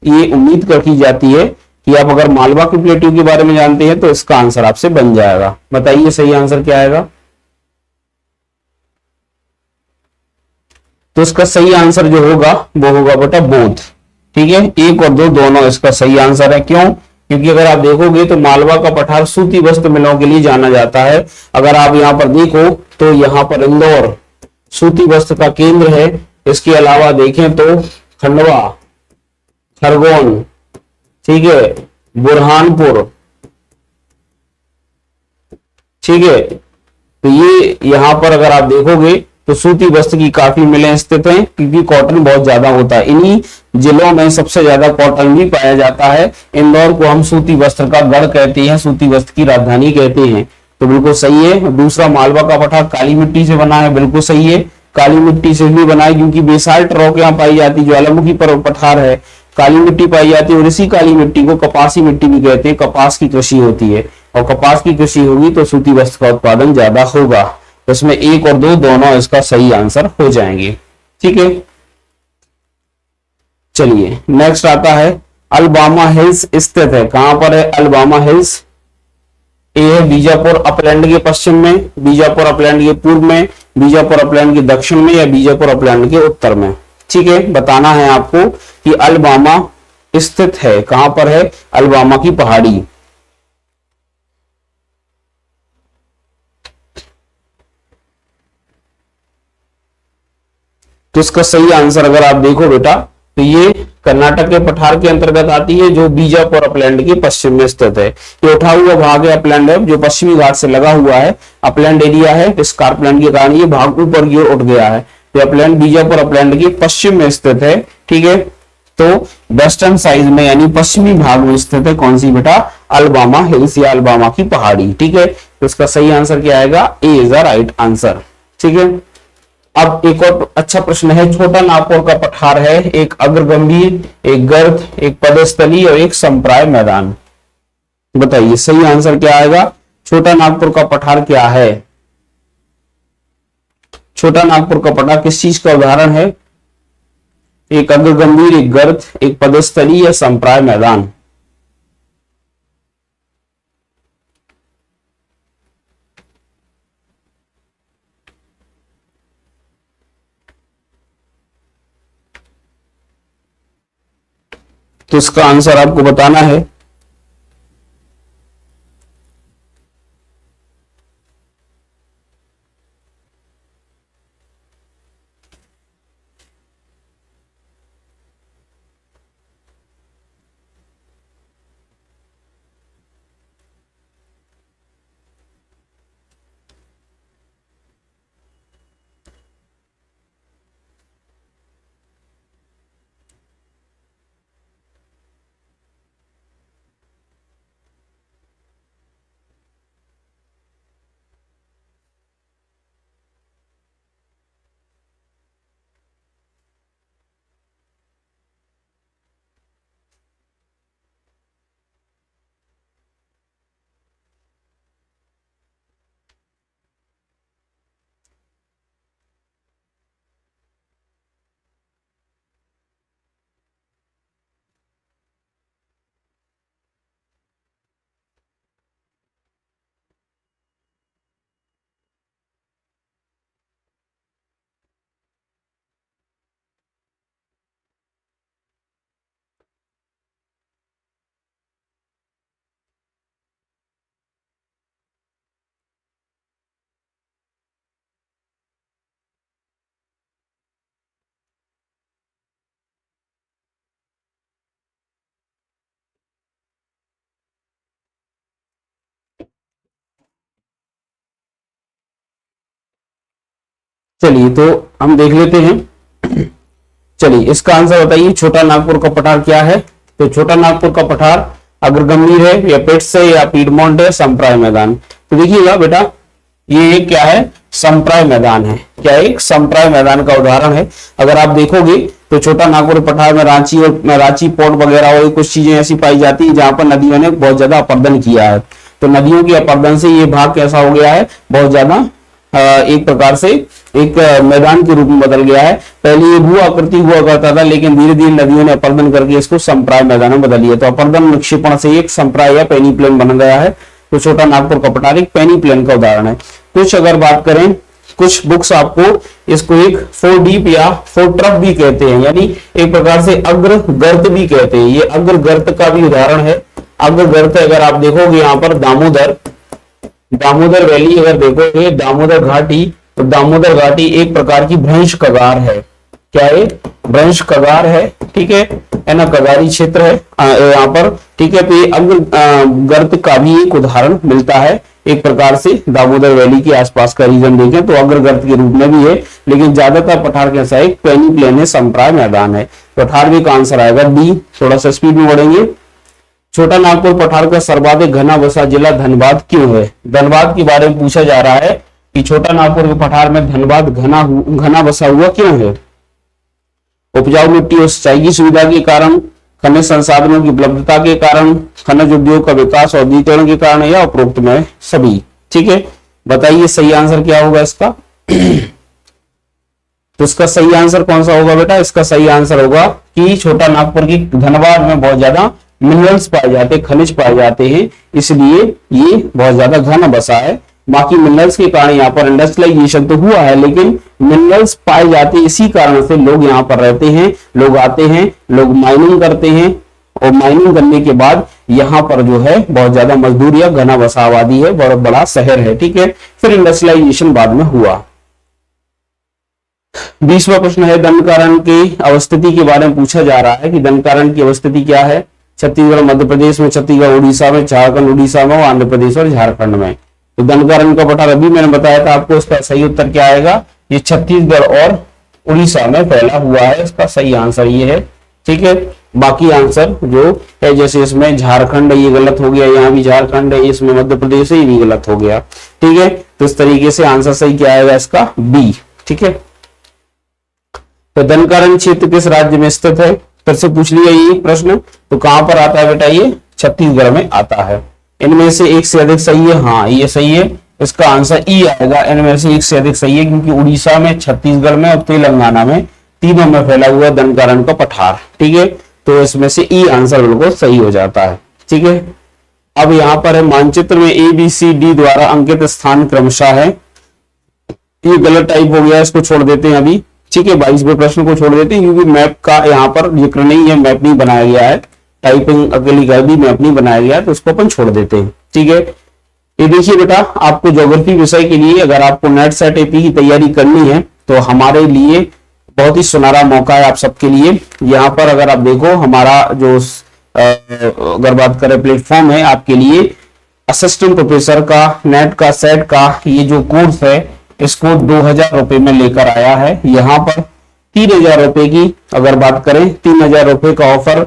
ये उम्मीद कर की जाती है कि आप अगर मालवा की प्लेट्यू के बारे में जानते हैं तो इसका आंसर आपसे बन जाएगा। बताइए सही आंसर क्या आएगा। तो इसका सही आंसर जो होगा वो होगा बेटा बोथ। ठीक है, एक और दो दोनों इसका सही आंसर है। क्यों, क्योंकि अगर आप देखोगे तो मालवा का पठार सूती वस्त्र मिलों के लिए जाना जाता है। अगर आप यहां पर देखो तो यहां पर इंदौर सूती वस्त्र का केंद्र है। इसके अलावा देखें तो खंडवा, खरगोन, ठीक है, बुरहानपुर, ठीक है। तो ये यहां पर अगर आप देखोगे तो सूती वस्त्र की काफी मिलें स्थित हैं, क्योंकि कॉटन बहुत ज्यादा होता है। इन्हीं जिलों में सबसे ज्यादा कॉटन भी पाया जाता है। इंदौर को हम सूती वस्त्र का गढ़ कहते हैं, सूती वस्त्र की राजधानी कहते हैं। तो बिल्कुल सही है। दूसरा मालवा का पठार काली मिट्टी से बना है, बिल्कुल सही है। काली मिट्टी से भी बना है क्योंकि बेसाल्ट रॉक यहाँ पाई जाती है। ज्वालामुखी पर पठार है, काली मिट्टी पाई जाती है, और इसी काली मिट्टी को कपासी मिट्टी भी कहते हैं। कपास की कृषि होती है, और कपास की कृषि होगी तो सूती वस्त्र का उत्पादन ज्यादा होगा। तो इसमें एक और दो दोनों इसका सही आंसर हो जाएंगे। ठीक है, चलिए नेक्स्ट आता है अलबामा हिल्स स्थित है। कहां पर है अलबामा हिल्स। ए है बीजापुर अपलैंड के पश्चिम में, बीजापुर अपलैंड के पूर्व में, बीजापुर अपलैंड के दक्षिण में, या बीजापुर अपलैंड के उत्तर में। ठीक है, बताना है आपको कि अलबामा स्थित है कहां पर है, अलबामा की पहाड़ी। तो इसका सही आंसर अगर आप देखो बेटा तो ये कर्नाटक के पठार के अंतर्गत आती है, जो बीजापुर अपलैंड के पश्चिम में स्थित है। ये उठा हुआ भाग है अपलैंड है, जो पश्चिमी घाट से लगा हुआ है। अपलैंड एरिया है, स्कार्पलैंड के कारण ये भाग ऊपर की ओर उठ गया है। तो अपलैंड बीजापुर अपलैंड के पश्चिम में स्थित है। ठीक है, तो वेस्टर्न साइड में यानी पश्चिमी भाग में स्थित है कौन सी बेटा, अलबामा हिल्स या अलबामा की पहाड़ी। ठीक है, तो इसका सही आंसर क्या आएगा, A is the right answer. ठीक है, अब एक और अच्छा प्रश्न है। छोटा नागपुर का पठार है, एक अग्रगंभीर, एक गर्त, एक पदस्थली और एक संप्राय मैदान। बताइए सही आंसर क्या आएगा। छोटा नागपुर का पठार क्या है। छोटा नागपुर का पठार किस चीज का उदाहरण है, एक अग्रगंभीर, एक गर्त, एक पदस्थली या संप्राय मैदान। तो इसका आंसर आपको बताना है। चलिए तो हम देख लेते हैं। चलिए इसका आंसर बताइए, छोटा नागपुर का पठार क्या है? तो छोटा नागपुर का पठार अग्र गंभीर है या पेट्स है या पीडमोंट है, समप्राय मैदान। तो देखिएगा बेटा, ये क्या है? समप्राय मैदान है। क्या एक समप्राय मैदान का उदाहरण है। अगर आप देखोगे तो छोटा नागपुर पठार में रांची पोर्ट वगैरह और कुछ चीजें ऐसी पाई जाती है जहां पर नदियों ने बहुत ज्यादा अपर्दन किया है। तो नदियों के अपर्दन से ये भाग कैसा हो गया है? बहुत ज्यादा एक प्रकार से एक मैदान के रूप में बदल गया है। पहले ये भू आकृति हुआ करता था, लेकिन धीरे धीरे नदियों ने अपर्दन करके इसको संप्राय मैदान में बदल लिया। तो अपर्दन निक्षेपण से एक संप्राय या पेनी प्लेन बन गया है। तो छोटा नागपुर का पठार एक पेनी प्लेन का उदाहरण है। कुछ अगर बात करें, कुछ बुक्स आपको इसको एक फोर डीप या फोर ट्रफ भी कहते हैं, यानी एक प्रकार से अग्र गर्त भी कहते हैं। ये अग्र गर्त का भी उदाहरण है। अग्र गर्त अगर आप देखोगे यहाँ पर दामोदर वैली अगर देखोगे, दामोदर घाटी, तो दामोदर घाटी एक प्रकार की भ्रंश कगार है। क्या है? भ्रंश कगार है। ठीक है ना, कगारी क्षेत्र है यहाँ पर। ठीक है, तो ये अग्र गर्त का भी एक उदाहरण मिलता है। एक प्रकार से दामोदर वैली के आसपास का रीजन देखें तो अग्र गर्त के रूप में भी है, लेकिन ज्यादातर पठार कैसा है? पेनी प्लेन है, संप्राय मैदान है। पठार भी का आंसर आएगा डी। थोड़ा सा स्पीड में बढ़ेंगे। छोटा नागपुर पठार का सर्वाधिक घना बसा जिला धनबाद क्यों है? धनबाद के बारे में पूछा जा रहा है कि छोटा नागपुर के पठार में धनबाद घना बसा हुआ क्यों है? उपजाऊ मिट्टी और सिंचाई की सुविधा के कारण, खनिज संसाधनों की उपलब्धता के कारण, खनिज उद्योग का विकास और औद्योगिकरण के कारण, या उपरोक्त में सभी। ठीक है, बताइए सही आंसर क्या होगा इसका? तो इसका सही आंसर कौन सा होगा बेटा? इसका सही आंसर होगा कि छोटा नागपुर की धनबाद में बहुत ज्यादा मिनरल्स पाए जाते हैं, खनिज पाए जाते हैं, इसलिए ये बहुत ज्यादा घना बसा है। बाकी मिनरल्स के कारण यहाँ पर इंडस्ट्रियलाइजेशन तो हुआ है, लेकिन मिनरल्स पाए जाते इसी कारण से लोग यहाँ पर रहते हैं, लोग आते हैं, लोग माइनिंग करते हैं, और माइनिंग करने के बाद यहाँ पर जो है बहुत ज्यादा मजदूर या घना बसा आबादी है, बहुत बड़ा शहर है। ठीक है, फिर इंडस्ट्रियलाइजेशन बाद में हुआ। 20वां प्रश्न है, दंडकारण्य की अवस्थिति के बारे में पूछा जा रहा है कि दंडकारण्य की अवस्थिति क्या है? छत्तीसगढ़, मध्य प्रदेश में, छत्तीसगढ़ उड़ीसा में, झारखंड उड़ीसा में, आंध्र प्रदेश और झारखंड में। तो दंडकारण्य का पठार अभी मैंने बताया था आपको, इसका सही उत्तर क्या आएगा? ये छत्तीसगढ़ और उड़ीसा में फैला हुआ है। इसका सही आंसर ये है। ठीक है, बाकी आंसर जो है, जैसे इसमें झारखंड ये गलत हो गया, यहाँ भी झारखंड है, इसमें मध्य प्रदेश है, ये भी गलत हो गया। ठीक है, तो इस तरीके से आंसर सही क्या आएगा इसका? बी। ठीक है, तो दंडकारण्य क्षेत्र किस राज्य में स्थित है? फिर से पूछ लिया ये प्रश्न। तो कहां पर आता है बेटा? ये छत्तीसगढ़ में आता है। इनमें से एक से अधिक सही है? हाँ, ये सही है। इसका आंसर ई आएगा। इनमें से एक से अधिक सही है, क्योंकि उड़ीसा में, छत्तीसगढ़ में और तेलंगाना में, तीनों में फैला हुआ दंडकारण्य का पठार। ठीक है, तो इसमें से ई आंसर बिल्कुल सही हो जाता है। ठीक है, अब यहाँ पर है मानचित्र में ABCD द्वारा अंकित स्थान क्रमशः है। ये गलत टाइप हो गया, इसको छोड़ देते हैं अभी। ठीक है, 22वें प्रश्न को छोड़ देते हैं, क्योंकि मैप का यहाँ पर जिक्र नहीं है, मैप नहीं बनाया गया है, टाइपिंग अकेली कर दी, मैप नहीं बनाया गया है, तो उसको अपन छोड़ देते हैं। ठीक है, ये देखिए बेटा, आपको ज्योग्राफी विषय के लिए अगर आपको नेट सेट AP की तैयारी करनी है तो हमारे लिए बहुत ही सुनहरा मौका है आप सबके लिए। यहाँ पर अगर आप देखो, हमारा जो अगर बात करें प्लेटफॉर्म है आपके लिए, असिस्टेंट प्रोफेसर का, नेट का, सेट का ये जो कोर्स है, इसको 2000 रुपए में लेकर आया है। यहाँ पर 3000 रुपए की अगर बात करें, 3000 रुपए का ऑफर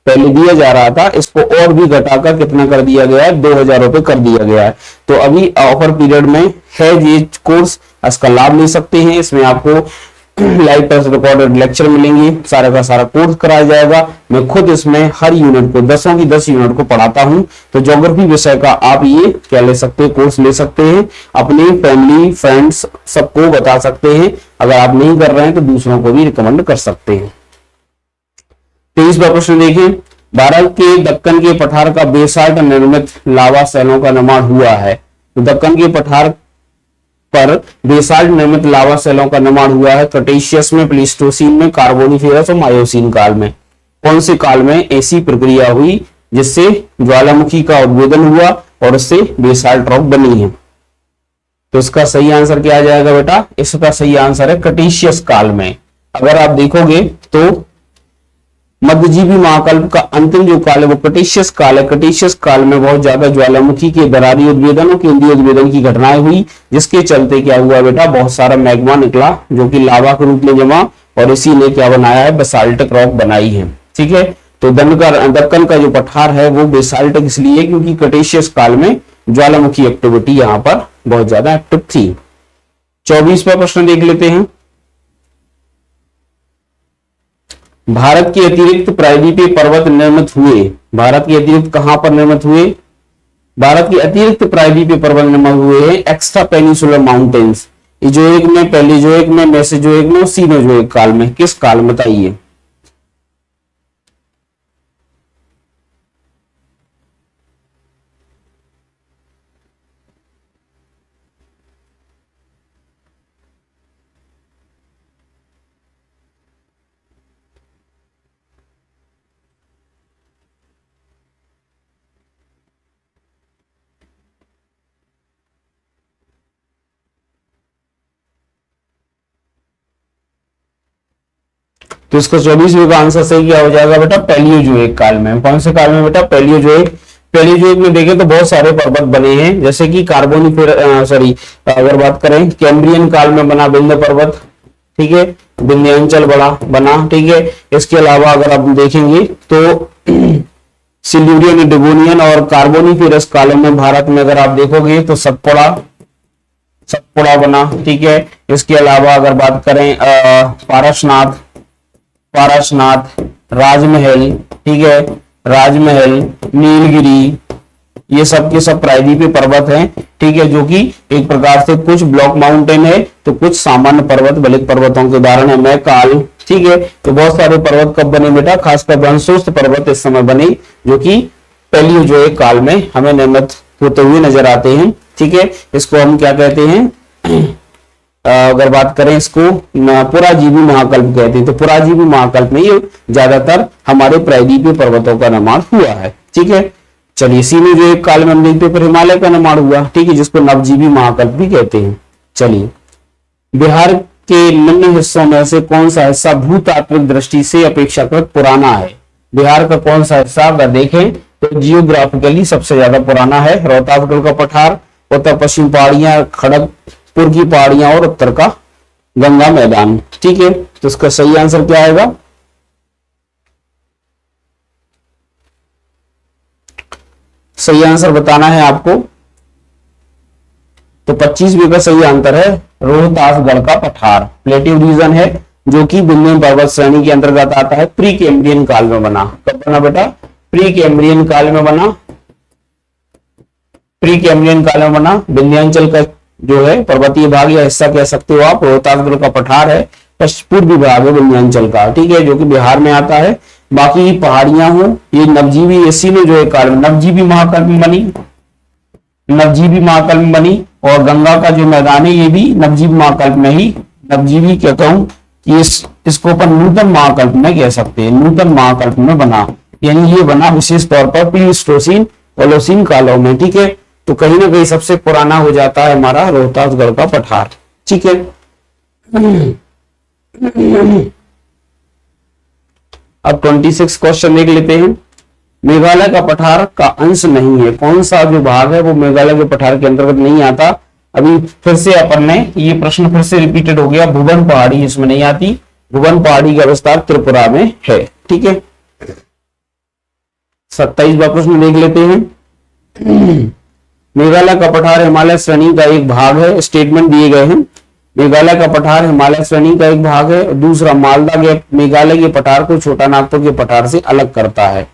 पहले दिया जा रहा था, इसको और भी घटाकर कितना कर दिया गया है? 2000 रुपए कर दिया गया है। तो अभी ऑफर पीरियड में है ये कोर्स, इसका लाभ ले सकते हैं। इसमें आपको लाइव टेस्ट रिकॉर्डेड लेक्चर मिलेंगे, सारा का सारा कोर्स कराया जाएगा। मैं खुद इसमें हर यूनिट को 10 की 10 यूनिट को पढ़ाता हूं। तो ज्योग्राफी विषय का आप ये क्या ले सकते हैं? कोर्स ले सकते हैं, अपनी फैमिली फ्रेंड्स सबको बता सकते हैं। अगर आप नहीं कर रहे हैं तो दूसरों को भी रिकमेंड कर सकते हैं। 23वां प्रश्न देखें, भारत के दक्कन के पठार का बेसाल्ट निर्मित लावा शैलों का निर्माण हुआ है। तो दक्कन के पठार पर बेसाल्ट निर्मित लावा शैलों का निर्माण हुआ है क्रेटेशियस में, प्लीस्टोसीन में, कार्बोनिफेरस और मायोसीन काल में। कौन से काल में ऐसी प्रक्रिया हुई जिससे ज्वालामुखी का उद्भेदन हुआ और उससे बेसाल्ट रॉक बनी है? तो इसका सही आंसर क्या आ जाएगा बेटा? इसका सही आंसर है क्रेटेशियस काल में। अगर आप देखोगे तो मध्यजीवी महाकल्प का अंतिम जो काल है वो क्रेटेशियस काल है। क्रेटेशियस काल में बहुत ज्यादा ज्वालामुखी के दरारी उद्भेदन और केंद्रीय उद्भेदन की घटनाएं हुई, जिसके चलते क्या हुआ बेटा, बहुत सारा मैग्मा निकला जो कि लावा के रूप में जमा, और इसी ने क्या बनाया है, बेसाल्टिक रॉक बनाई है। ठीक है, तो दक्कन का जो पठार है वो बेसाल्टिक इसलिए क्योंकि क्रेटेशियस काल में ज्वालामुखी एक्टिविटी यहाँ पर बहुत ज्यादा एक्टिव थी। 24वां प्रश्न देख लेते हैं। भारत के अतिरिक्त प्रायद्वीपीय पर्वत निर्मित हुए। भारत के अतिरिक्त कहां पर निर्मित हुए? भारत के अतिरिक्त प्रायद्वीपीय पर्वत निर्मित हुए हैं एक्स्ट्रा पेनिसुलर माउंटेन्स, इजोइक में, पैलियोजोइक में, मेसोजोइक में और सीनोजोइक काल में। किस काल में बताइए? तो इसका 24वें का आंसर सही क्या हो जाएगा बेटा? पैलियोजोइक काल में। कौन से काल में बेटा? पैलियोजोइक। पैलियोजोइक में देखें तो बहुत सारे पर्वत बने हैं, जैसे कि अगर बात करें कैम्ब्रियन काल में बना विंध्य पर्वत, ठीक है, विंध्यांचल बड़ा बना, ठीक है। इसके अलावा अगर आप देखेंगे तो सिल्यूरियन, डिवोनियन और कार्बोनिफेरस कालों में भारत में अगर आप देखोगे तो सतपुड़ा बना, ठीक है। इसके अलावा अगर बात करें पारसनाथ, राजमहल, ठीक है, राजमहल, नीलगिरी, ये सब के सब प्रायद्वीपीय पर्वत हैं, ठीक है, जो कि एक प्रकार से कुछ ब्लॉक माउंटेन है तो कुछ सामान्य पर्वत बलिक पर्वतों के उदाहरण है। मैकाल, ठीक है। तो बहुत सारे पर्वत कब बने बेटा? खासकर ब्रह्मशोस्त पर्वत इस समय बने जो कि पैलियोजोइक काल में हमें निर्मित होते हुए नजर आते हैं, ठीक है। इसको हम क्या कहते हैं? अगर बात करें इसको पुराजीवी महाकल्प कहते हैं। तो पुराजीवी महाकल्प में ये ज्यादातर हमारे प्रायद्वीपीय पर्वतों का निर्माण हुआ है, ठीक है। चलिए, सीनोजोइक काल में हम देखते हैं फिर हिमालय का निर्माण हुआ, ठीक है, जिसको नवजीवी महाकल्प भी कहते हैं। चलिए, बिहार के निम्न हिस्सों में से कौन सा हिस्सा भूतात्विक दृष्टि से अपेक्षाकृत पुराना है? बिहार का कौन सा हिस्सा अगर देखें तो जियोग्राफिकली सबसे ज्यादा पुराना है? रोहतास का पठार, उत्तर पश्चिम पहाड़ियां, खड़गपुर की पहाड़ियां और उत्तर का गंगा मैदान, ठीक है। तो इसका सही आंसर क्या आएगा? सही आंसर बताना है आपको। तो 25वें का सही आंसर है रोहतासगढ़ का पठार। प्लेटिव रीजन है जो कि विंध्य पर्वत श्रेणी के अंतर्गत आता है। प्री कैम्ब्रियन काल में बना। कब बना बेटा? प्री कैम्ब्रियन काल में बना। प्री कैम्ब्रियन काल में बना। विंध्यांचल का जो है पर्वतीय भाग या हिस्सा कह सकते हो आप, रोहतासगढ़ का पठार है, पूर्वी भाग है विंध्यांचल का, ठीक है, जो कि बिहार में आता है। बाकी पहाड़ियां हो ये नवजीवी एसी में जो है काल में नवजीवी महाकल्प में बनी, नवजीवी महाकल्प में बनी। और गंगा का जो मैदान है ये भी नवजीवी महाकल्प में ही, नवजीवी क्या कहूं कि इसको अपन नूतन महाकल्प में कह सकते हैं, नूतन महाकल्प में बना, यानी ये बना विशेष तौर पर प्लीस्टोसीन ओलोसीन कालों में, ठीक है। तो कहीं ना कहीं सबसे पुराना हो जाता है हमारा रोहतासगढ़ का पठार, ठीक है। अब 26 क्वेश्चन देख लेते हैं। मेघालय का पठार का अंश नहीं है। कौन सा जो भाग है वो मेघालय के पठार के अंतर्गत नहीं आता? अभी फिर से अपन ने ये प्रश्न फिर से रिपीटेड हो गया। भुवन पहाड़ी इसमें नहीं आती। भुवन पहाड़ी का विस्तार त्रिपुरा में है, ठीक है। 27वां प्रश्न देख लेते हैं। मेघालय का पठार हिमालय श्रेणी का एक भाग है। स्टेटमेंट दिए गए हैं। मेघालय का पठार हिमालय श्रेणी का एक भाग है। दूसरा, मालदा के मेघालय के पठार को छोटा नागपुर के पठार से अलग करता है।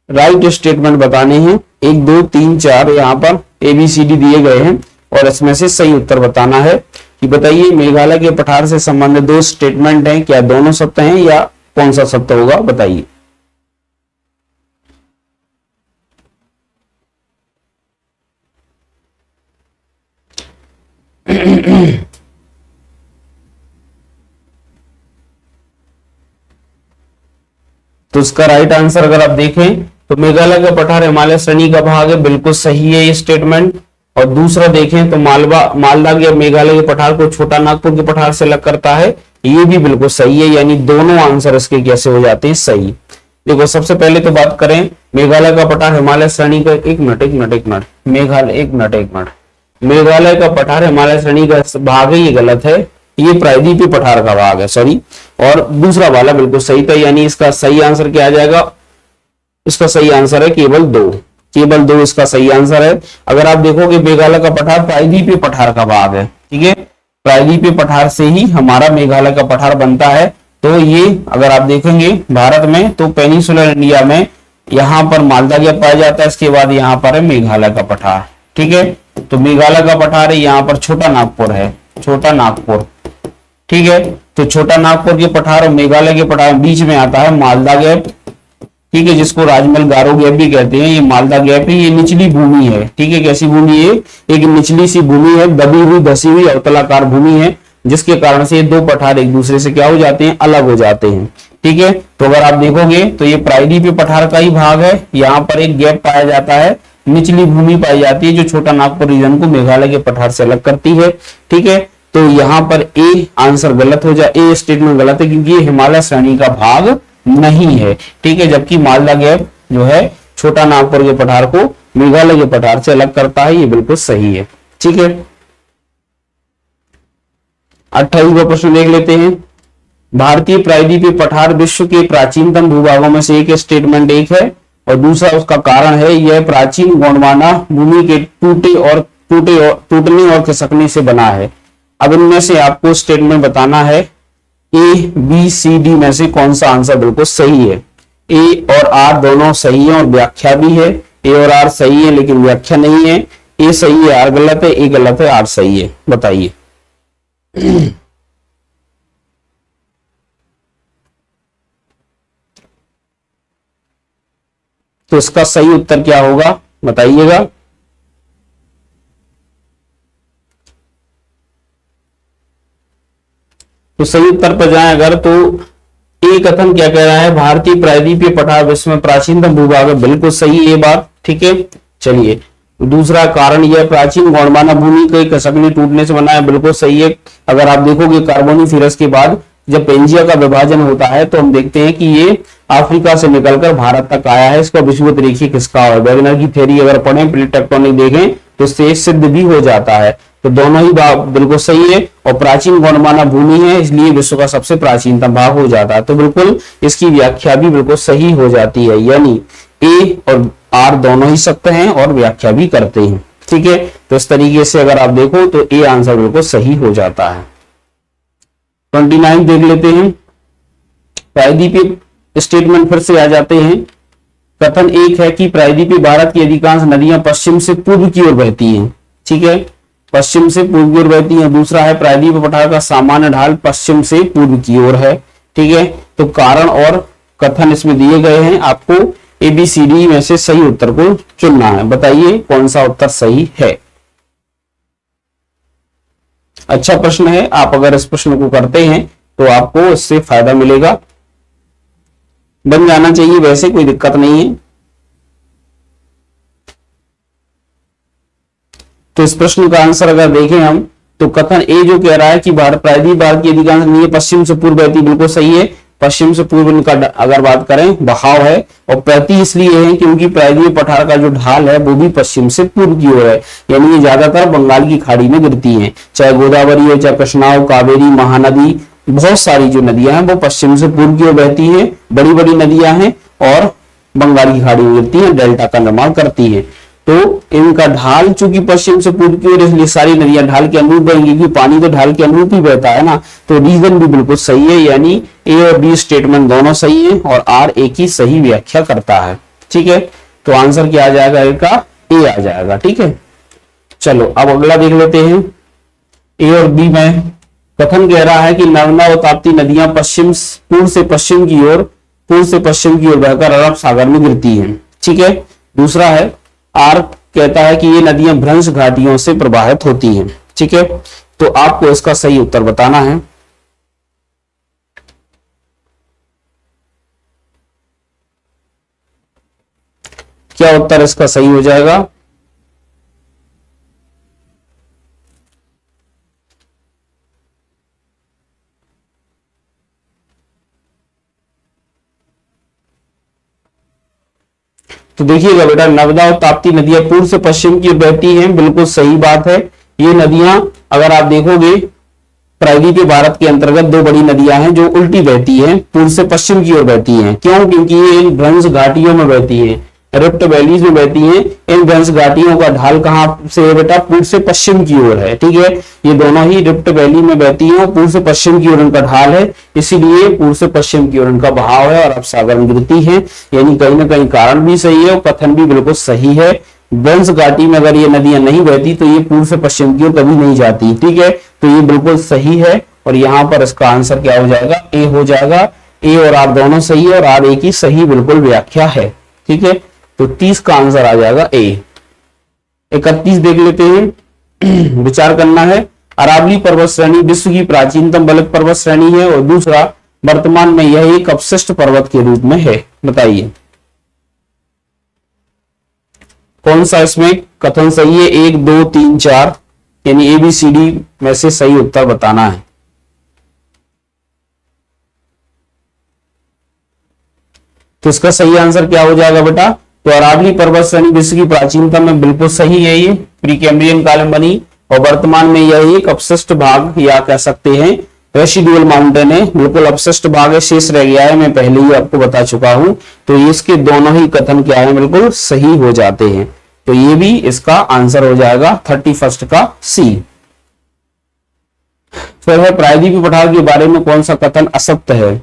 राइट स्टेटमेंट बताने हैं। 1 2 3 4 यहाँ पर ABCD दिए गए हैं और इसमें से सही उत्तर बताना है कि बताइए मेघालय के पठार से संबंधित 2 स्टेटमेंट हैं, क्या दोनों सत्य हैं या कौन सा सत्य होगा? बताइए। तो इसका राइट आंसर अगर आप देखें तो मेघालय का पठार हिमालय श्रेणी का भाग है, बिल्कुल सही है ये स्टेटमेंट। और दूसरा देखें तो मालदा के मेघालय के पठार को छोटा नागपुर के पठार से अलग करता है, ये भी बिल्कुल सही है। यानी दोनों आंसर इसके कैसे हो जाते हैं? सही। देखो सबसे पहले तो बात करें मेघालय का पठार हिमालय श्रेणी का, एक मिनट, मेघालय का पठार हिमालय श्रेणी का भाग है, ये गलत है, ये प्रायद्वीपीय पठार का भाग है, सॉरी। और दूसरा वाला बिल्कुल सही था, यानी इसका सही आंसर क्या आ जाएगा, इसका सही आंसर है केवल दो, केवल दो इसका सही आंसर है। अगर आप देखोगे मेघालय का पठार प्रायद्वीपीय पठार का भाग है, ठीक है, प्रायद्वीपीय पठार से ही हमारा मेघालय का पठार बनता है। तो ये अगर आप देखेंगे भारत में तो पेनिसुलर इंडिया में यहाँ पर मालदा गैप पाया जाता है, इसके बाद यहाँ पर है मेघालय का पठार, ठीक है। तो मेघालय का पठार है, यहाँ पर छोटा नागपुर है, छोटा नागपुर, ठीक है। तो छोटा नागपुर के पठार और मेघालय के पठार बीच में आता है मालदा गैप, ठीक है, जिसको राजमहल गारो गैप भी कहते हैं। ये मालदा गैप है, ये निचली भूमि है, ठीक है। कैसी भूमि है, एक निचली सी भूमि है, दबी हुई धसी हुई अवतलाकार भूमि है, जिसके कारण से ये दो पठार एक दूसरे से क्या हो जाते हैं, अलग हो जाते हैं, ठीक है। तो अगर आप देखोगे तो ये प्रायद्वीपीय पठार का ही भाग है, यहाँ पर एक गैप पाया जाता है, निचली भूमि पाई जाती है, जो छोटा नागपुर रीजन को मेघालय के पठार से अलग करती है, ठीक है। तो यहाँ पर ए आंसर गलत हो जाए, ए स्टेटमेंट गलत है, क्योंकि ये हिमालय श्रेणी का भाग नहीं है, ठीक है। जबकि मालदा गैप जो है छोटा नागपुर के पठार को मेघालय के पठार से अलग करता है, ये बिल्कुल सही है, ठीक है। 28वां प्रश्न देख लेते हैं। भारतीय प्रायद्वीपीय पठार विश्व के प्राचीनतम भूभागों में से एक, स्टेटमेंट एक है, और दूसरा उसका कारण है यह प्राचीन गोंडवाना भूमि के टूटने और खिसकने से बना है। अब इनमें से आपको स्टेटमेंट बताना है, ए बी सी डी में से कौन सा आंसर बिल्कुल सही है। ए और आर दोनों सही है और व्याख्या भी है, ए और आर सही है लेकिन व्याख्या नहीं है, ए सही है आर गलत है, ए गलत है आर सही है, बताइए। तो इसका सही उत्तर क्या होगा बताइएगा। तो सही उत्तर पर जाएं अगर, तो ए कथन क्या कह रहा है, भारतीय प्रायद्वीपीय पठार विश्व में प्राचीनतम भूभाग है, बिल्कुल सही ये बात, ठीक है। चलिए दूसरा कारण यह प्राचीन गोंडवाना भूमि के खिसकने टूटने से बना है, बिल्कुल सही है। अगर आप देखोगे कार्बोनिफेरस के बाद जब पेंजिया का विभाजन होता है तो हम देखते हैं कि ये अफ्रीका से निकलकर भारत तक आया है, इसका विषुवत रेखीय खिसकाव है। वेगनर की थ्योरी अगर पढ़ें, प्लेट टेक्टोनिक देखें तो इससे सिद्ध भी हो जाता है। तो दोनों ही बात बिल्कुल सही है, और प्राचीन गोंडवाना भूमि है इसलिए विश्व का सबसे प्राचीनतम भाग हो जाता है। तो बिल्कुल इसकी व्याख्या भी बिल्कुल सही हो जाती है, यानी ए और आर दोनों ही सत्य हैं और व्याख्या भी करते हैं, ठीक है। तो इस तरीके से अगर आप देखो तो ए आंसर बिल्कुल सही हो जाता है। 29 देख लेते हैं। प्रायद्वीपीय स्टेटमेंट फिर से आ जाते हैं। कथन एक है कि प्रायद्वीपीय भारत की अधिकांश नदियां पश्चिम से पूर्व की ओर बहती हैं, ठीक है, पश्चिम से पूर्व की ओर बहती है। दूसरा है प्रायद्वीपीय पठार का सामान्य ढाल पश्चिम से पूर्व की ओर है, ठीक है। तो कारण और कथन इसमें दिए गए हैं, आपको एबीसीडी में से सही उत्तर को चुनना है, बताइए कौन सा उत्तर सही है। अच्छा प्रश्न है, आप अगर इस प्रश्न को करते हैं तो आपको इससे फायदा मिलेगा, बन जाना चाहिए, वैसे कोई दिक्कत नहीं है। तो इस प्रश्न का आंसर अगर देखें हम, तो कथन ए जो कह रहा है कि प्रायद्वीपीय भारत की अधिकांश नदियां पश्चिम से पूर्व बहती, बिल्कुल सही है। पश्चिम से पूर्व इनका अगर बात करें बहाव है, और बहती इसलिए है क्योंकि प्रायद्वीपीय पठार का जो ढाल है वो भी पश्चिम से पूर्व की ओर है, यानी ये ज्यादातर बंगाल की खाड़ी में गिरती हैं। चाहे गोदावरी हो, चाहे कृष्णा हो, कावेरी, महानदी, बहुत सारी जो नदियां हैं वो पश्चिम से पूर्व की ओर बहती हैं, बड़ी बड़ी नदियां हैं और बंगाल की खाड़ी में गिरती हैं, डेल्टा का निर्माण करती है। तो इनका ढाल चूंकि पश्चिम से पूर्व की ओर, इसलिए सारी नदियां ढाल के अनुरूप बहेंगी, क्योंकि पानी तो ढाल के अनुरूप ही बहता है ना। तो रीजन भी बिल्कुल सही है, यानी ए और बी स्टेटमेंट दोनों सही है और आर ए की सही व्याख्या करता है, ठीक है। तो आंसर क्या आ जाएगा, ए का ए आ जाएगा, ठीक है। चलो अब अगला देख लेते हैं। ए और बी में कथन कह रहा है कि नर्मदा और ताप्ती नदियां पूर्व से पश्चिम की ओर बहकर अरब सागर में गिरती हैं, ठीक है। दूसरा है आर कहता है कि ये नदियां भ्रंश घाटियों से प्रवाहित होती हैं, ठीक है। तो आपको इसका सही उत्तर बताना है। क्या उत्तर इसका सही हो जाएगा, तो देखिएगा बेटा, नर्मदा और ताप्ती नदियां पूर्व से पश्चिम की ओर बहती हैं, बिल्कुल सही बात है। ये नदियां अगर आप देखोगे प्रायद्वीपीय भारत के अंतर्गत दो बड़ी नदियां हैं जो उल्टी बहती हैं, पूर्व से पश्चिम की ओर बहती हैं। क्यों? क्योंकि ये इन भ्रंश घाटियों में बहती हैं, रिफ्ट वैलीज में बहती हैं। इन भ्रंश घाटियों का ढाल कहां से है बेटा? पूर्व से पश्चिम की ओर है। ठीक है, ये दोनों ही रिफ्ट वैली में बहती हैं और पूर्व से पश्चिम की ओर इनका ढाल है, इसीलिए पूर्व से पश्चिम की ओर इनका बहाव है और अब सागर में गिरती है। यानी कहीं ना कहीं कारण भी सही है और कथन भी बिल्कुल सही है। भ्रंश घाटी में अगर ये नदियां नहीं बहती तो ये पूर्व से पश्चिम की ओर कभी नहीं जाती। ठीक है, तो ये बिल्कुल सही है और यहां पर इसका आंसर क्या हो जाएगा? ए हो जाएगा। ए और आर दोनों सही है और आर ए की सही बिल्कुल व्याख्या है। ठीक है, तो 30 का आंसर आ जाएगा ए। 31 देख लेते हैं। विचार करना है। अरावली पर्वत श्रेणी विश्व की प्राचीनतम बलक पर्वत श्रेणी है और दूसरा वर्तमान में यह एक अपशिष्ट पर्वत के रूप में है। बताइए कौन सा इसमें कथन सही है? 1 2 3 4 यानी ABCD में से सही उत्तर बताना है। तो इसका सही आंसर क्या हो जाएगा बेटा? तो अरावली पर्वत श्रेणी विश्व की प्राचीनतम में बिल्कुल सही है, ये प्री कैम्ब्रियन काल में बनी और वर्तमान में यह एक अपशिष्ट भाग या कह सकते हैं रेसिडुअल माउंटेन है, बिल्कुल अपशिष्ट भाग है, शेष रह गया है। मैं पहले ही आपको बता चुका हूं। तो इसके दोनों ही कथन क्या है? बिल्कुल सही हो जाते हैं। तो ये भी इसका आंसर हो जाएगा 31 का सी। फिर है प्रायद्वीपीय पठार के बारे में कौन सा कथन असत्य है?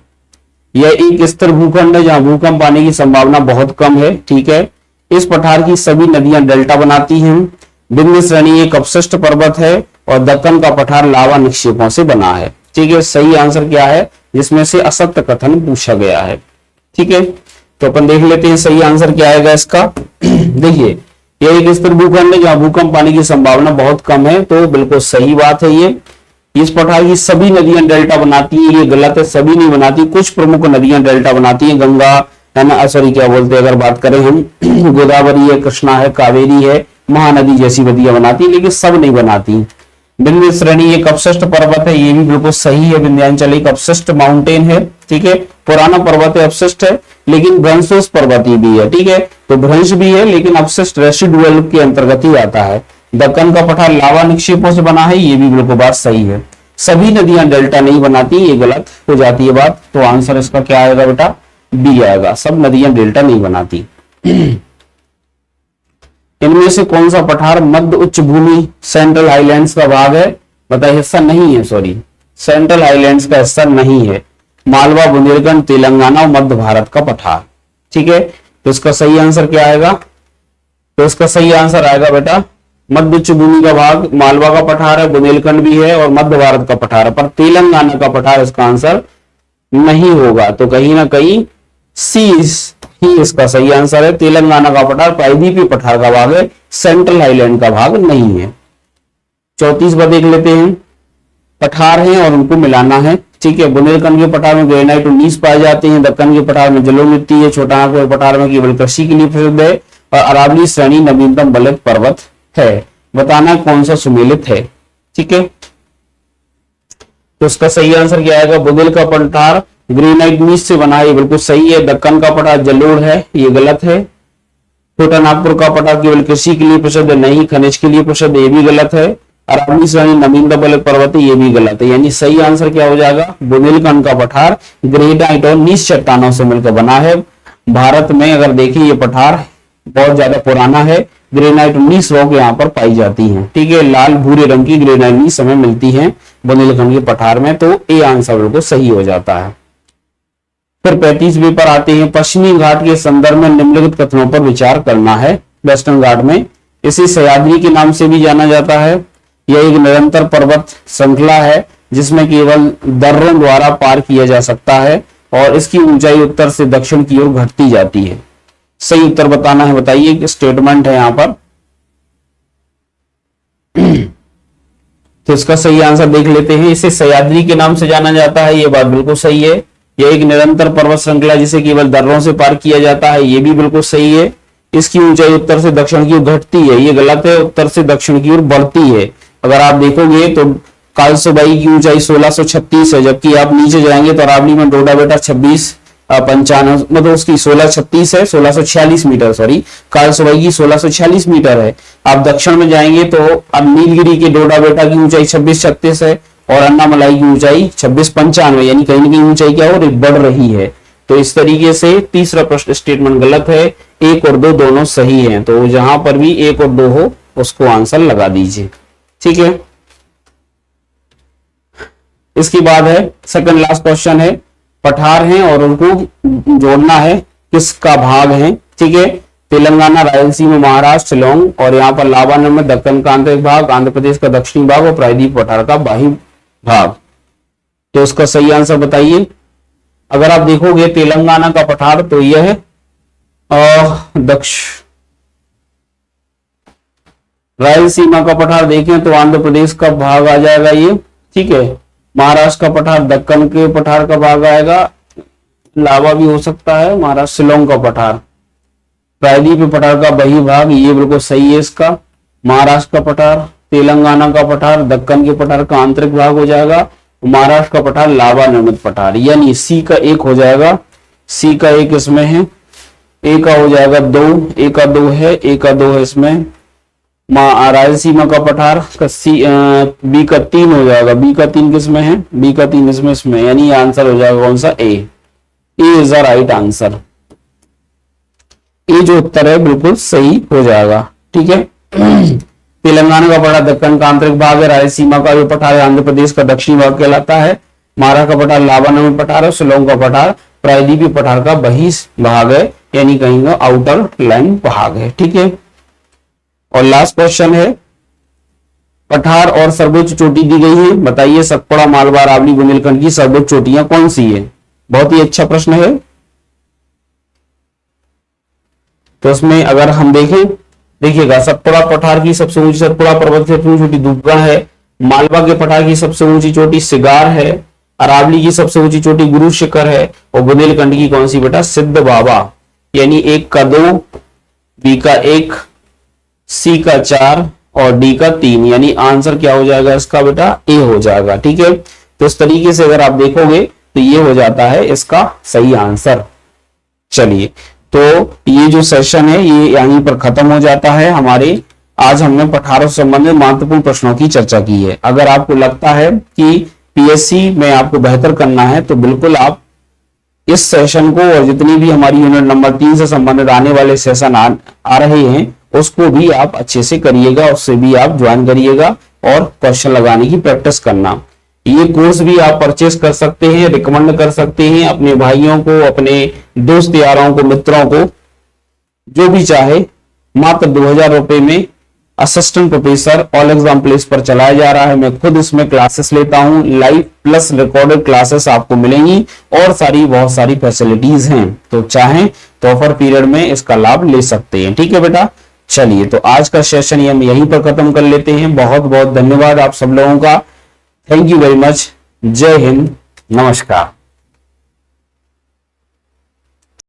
यह एक स्थिर भूखंड है जहां भूकंप आने की संभावना बहुत कम है। ठीक है, इस पठार की सभी नदियां डेल्टा बनाती हैं। विंध्य श्रेणी एक अपशिष्ट पर्वत है और दक्कन का पठार लावा निक्षेपों से बना है। ठीक है, सही आंसर क्या है जिसमें से असत्य कथन पूछा गया है? ठीक है, तो अपन देख लेते हैं सही आंसर क्या आएगा इसका। देखिए, यह एक स्थिर भूखंड है जहां भूकंप आने की संभावना बहुत कम है, तो बिल्कुल सही बात है ये। इस पठार की सभी नदियां डेल्टा बनाती हैं, ये गलत है, सभी नहीं बनाती। कुछ प्रमुख नदियां डेल्टा बनाती हैं, गंगा है ना, सॉरी क्या बोलते हैं, अगर बात करें हम गोदावरी है, कृष्णा है, कावेरी है, महानदी जैसी नदियां बनाती है, लेकिन सब नहीं बनाती। विंध्य श्रेणी एक अपशिष्ट पर्वत है, ये भी बिल्कुल सही है। विंध्याचल एक अपशिष्ट माउंटेन है। ठीक है, पुराना पर्वत है, अपशिष्ट है, लेकिन भ्रंशोस पर्वतीय भी है। ठीक है, तो भ्रंश भी है लेकिन अपशिष्ट रेसिडुअल के अंतर्गत ही आता है। दक्कन का पठार लावा निक्षेपों से बना है, ये भी बिल्कुल बात सही है। सभी नदियां डेल्टा नहीं बनाती, ये गलत हो जाती है बात। तो आंसर इसका क्या आएगा बेटा? बी आएगा, सब नदियां डेल्टा नहीं बनाती। इनमें से कौन सा पठार मध्य उच्च भूमि सेंट्रल हाईलैंड्स का भाग है? बताइए, हिस्सा नहीं है, सॉरी सेंट्रल हाईलैंड्स का हिस्सा नहीं है। मालवा, बुंदेलखंड, तेलंगाना और मध्य भारत का पठार। ठीक है, तो इसका सही आंसर क्या आएगा? तो इसका सही आंसर आएगा बेटा मध्य उच्च भूमि का भाग मालवा का पठार है, बुंदेलखंड भी है और मध्य भारत का पठार है, पर तेलंगाना का पठार इसका आंसर नहीं होगा। तो कहीं ना कहीं सी ही इसका सही आंसर है। तेलंगाना का पठार प्रायद्वीपीय पठार का भाग है, सेंट्रल हाईलैंड का भाग नहीं है। 34 बार देख लेते हैं। पठार हैं और उनको मिलाना है। ठीक है, बुंदेलखंड के पठार में ग्रेनाइट 19 पाए जाते हैं, दक्कन के पठार में जलोढ़ मिट्टी है, छोटा नागपुर पठार में केवल कृषि के लिए प्रसिद्ध है और अरावली श्रेणी नवीनतम बलक पर्वत है। बताना कौन सा सुमेलित है। ठीक है, तो इसका सही आंसर क्या आएगा? बुंदेल का पठार ग्रेनाइट नीच से बना है, ये बिल्कुल सही है। दक्कन का पठार जलोढ़ है, ये गलत है। छोटा नागपुर का पठार केवल कृषि के लिए प्रसिद्ध नहीं, खनिज के लिए प्रसिद्ध, ये भी गलत है। अरावली श्रेणी नवीनतम बलक पर्वत है, ये भी गलत है। यानी सही आंसर क्या हो जाएगा? बुंदेलखंड का पठार ग्रेनाइट और नीच चट्टानों से मिलकर बना है। भारत में अगर देखिए ये पठार बहुत ज्यादा पुराना है। ग्रेनाइट 19 रॉक यहाँ पर पाई जाती हैं। ठीक है, लाल भूरे रंग की ग्रेनाइट 19 हमें मिलती है बुंदेलखंड के पठार में, तो ए आंसर बिल्कुल सही हो जाता है। फिर 35 पर आते हैं। पश्चिमी घाट के संदर्भ में निम्नलिखित कथनों पर विचार करना है। वेस्टर्न घाट में इसे सह्याद्री के नाम से भी जाना जाता है। यह एक निरंतर पर्वत श्रृंखला है जिसमें केवल दर्रों द्वारा पार किया जा सकता है और इसकी ऊंचाई उत्तर से दक्षिण की ओर घटती जाती है। सही उत्तर बताना है। बताइए कि स्टेटमेंट है यहां पर। तो इसका सही आंसर देख लेते हैं। इसे सह्याद्री के नाम से जाना जाता है, यह बात बिल्कुल सही है। यह एक निरंतर पर्वत श्रृंखला जिसे केवल दर्रों से पार किया जाता है, यह भी बिल्कुल सही है। इसकी ऊंचाई उत्तर से दक्षिण की ओर घटती है, ये गलत है। उत्तर से दक्षिण की ओर बढ़ती है। अगर आप देखोगे तो कालसोबाई की ऊंचाई 1636 है, जबकि आप नीचे जाएंगे तो अरावली में डोडा बेटा 26 95, मतलब उसकी 1636 है, 1646 मीटर, सॉरी, कालसवाई की 1646 मीटर है। आप दक्षिण में जाएंगे तो अब नीलगिरी के डोडा बेटा की ऊंचाई 2636 है और अन्नामलाई की ऊंचाई 2695, यानी कहीं ना कहीं ऊंचाई क्या हो रही, बढ़ रही है। तो इस तरीके से तीसरा प्रश्न स्टेटमेंट गलत है, 1 और 2 दोनों सही हैं। तो जहां पर भी 1 और 2 हो उसको आंसर लगा दीजिए, ठीक है। इसके बाद है सेकंड लास्ट क्वेश्चन है, पठार हैं और उनको जोड़ना है, किसका भाग है, ठीक है। तेलंगाना, रायलसीमा, महाराष्ट्र, शिलोंग और यहाँ पर लाबानम में दक्कन का आंतरिक भाग, आंध्र प्रदेश का दक्षिणी भाग और प्रायद्वीप पठार का बाह्य भाग। तो उसका सही आंसर बताइए। अगर आप देखोगे तेलंगाना का पठार तो यह है रायलसीमा का पठार देखें तो आंध्र प्रदेश का भाग आ जाएगा ये, ठीक है। महाराष्ट्र का पठार दक्कन के पठार का भाग आएगा, लावा भी हो सकता है, महाराष्ट्र शिलोंग का पठार, प्रायद्वीप पठार का बही भाग, ये बिल्कुल सही है इसका। महाराष्ट्र का पठार, तेलंगाना का पठार, दक्कन के पठार का आंतरिक भाग हो जाएगा, महाराष्ट्र का पठार लावा निर्मित पठार, यानी सी का 1 हो जाएगा। सी का 1 इसमें है, ए का हो जाएगा 2, ए का 2 है, ए का 2 है इसमें। रायलसीमा का पठार का बी का 3 हो जाएगा, बी का 3 किसमें है, बी का 3 इसमें, यानी आंसर हो जाएगा कौन सा, ए इज द राइट आंसर। ये जो उत्तर है बिल्कुल सही हो जाएगा, ठीक है। तेलंगाना का पठार दक्कन का आंतरिक भाग है, रायलसीमा का जो पठार है आंध्र प्रदेश का दक्षिणी भाग कहलाता है, महाराष्ट्र का पठार लाबानम पठार है, शिलोंग का पठार प्रायद्वीपीय पठार का बही भाग है, यानी कहीं का आउटर लाइन भाग है, ठीक है। और लास्ट क्वेश्चन है, पठार और सर्वोच्च चोटी दी गई है, बताइए सतपुड़ा, मालवा, अरावली, बुंदेलखंड की सर्वोच्च चोटियां कौन सी है। बहुत ही अच्छा प्रश्न है। तो उसमें अगर हम देखें, देखिएगा सतपुड़ा पठार की सबसे ऊंची, सतपुड़ा पर्वत की सबसे ऊंची चोटी धूपगढ़ है, मालवा के पठार की सबसे ऊंची चोटी सिगार है, अरावली की सबसे ऊंची चोटी गुरु शिखर है और बुंदेलखंड की कौन सी बेटा, सिद्ध बाबा, यानी 1 का 2, बी का 1, सी का 4 और डी का 3, यानी आंसर क्या हो जाएगा इसका बेटा, ए हो जाएगा, ठीक है। तो इस तरीके से अगर आप देखोगे तो ये हो जाता है इसका सही आंसर। चलिए, तो ये जो सेशन है ये यहीं पर खत्म हो जाता है हमारे। आज हमने पठारों से संबंधित महत्वपूर्ण प्रश्नों की चर्चा की है। अगर आपको लगता है कि पीएससी में आपको बेहतर करना है तो बिल्कुल आप इस सेशन को और जितनी भी हमारी यूनिट नंबर 3 से संबंधित आने वाले सेशन आ रहे हैं उसको भी आप अच्छे से करिएगा, उससे भी आप ज्वाइन करिएगा और क्वेश्चन लगाने की प्रैक्टिस करना। ये कोर्स भी आप परचेस कर सकते हैं, रिकमेंड कर सकते हैं अपने भाइयों को, अपने दोस्त यारों को, मित्रों को, जो भी चाहे। मात्र 2000 रुपए में assistant professor all exam place पर चलाया जा रहा है। मैं खुद इसमें क्लासेस लेता हूं, लाइव प्लस रिकॉर्डेड क्लासेस आपको मिलेंगी और बहुत सारी फैसिलिटीज हैं। तो चाहें तो ऑफर पीरियड में इसका लाभ ले सकते हैं, ठीक है बेटा। चलिए, तो आज का सेशन हम यहीं पर खत्म कर लेते हैं। बहुत बहुत धन्यवाद आप सब लोगों का। Thank you very much. जय हिंद, नमस्कार।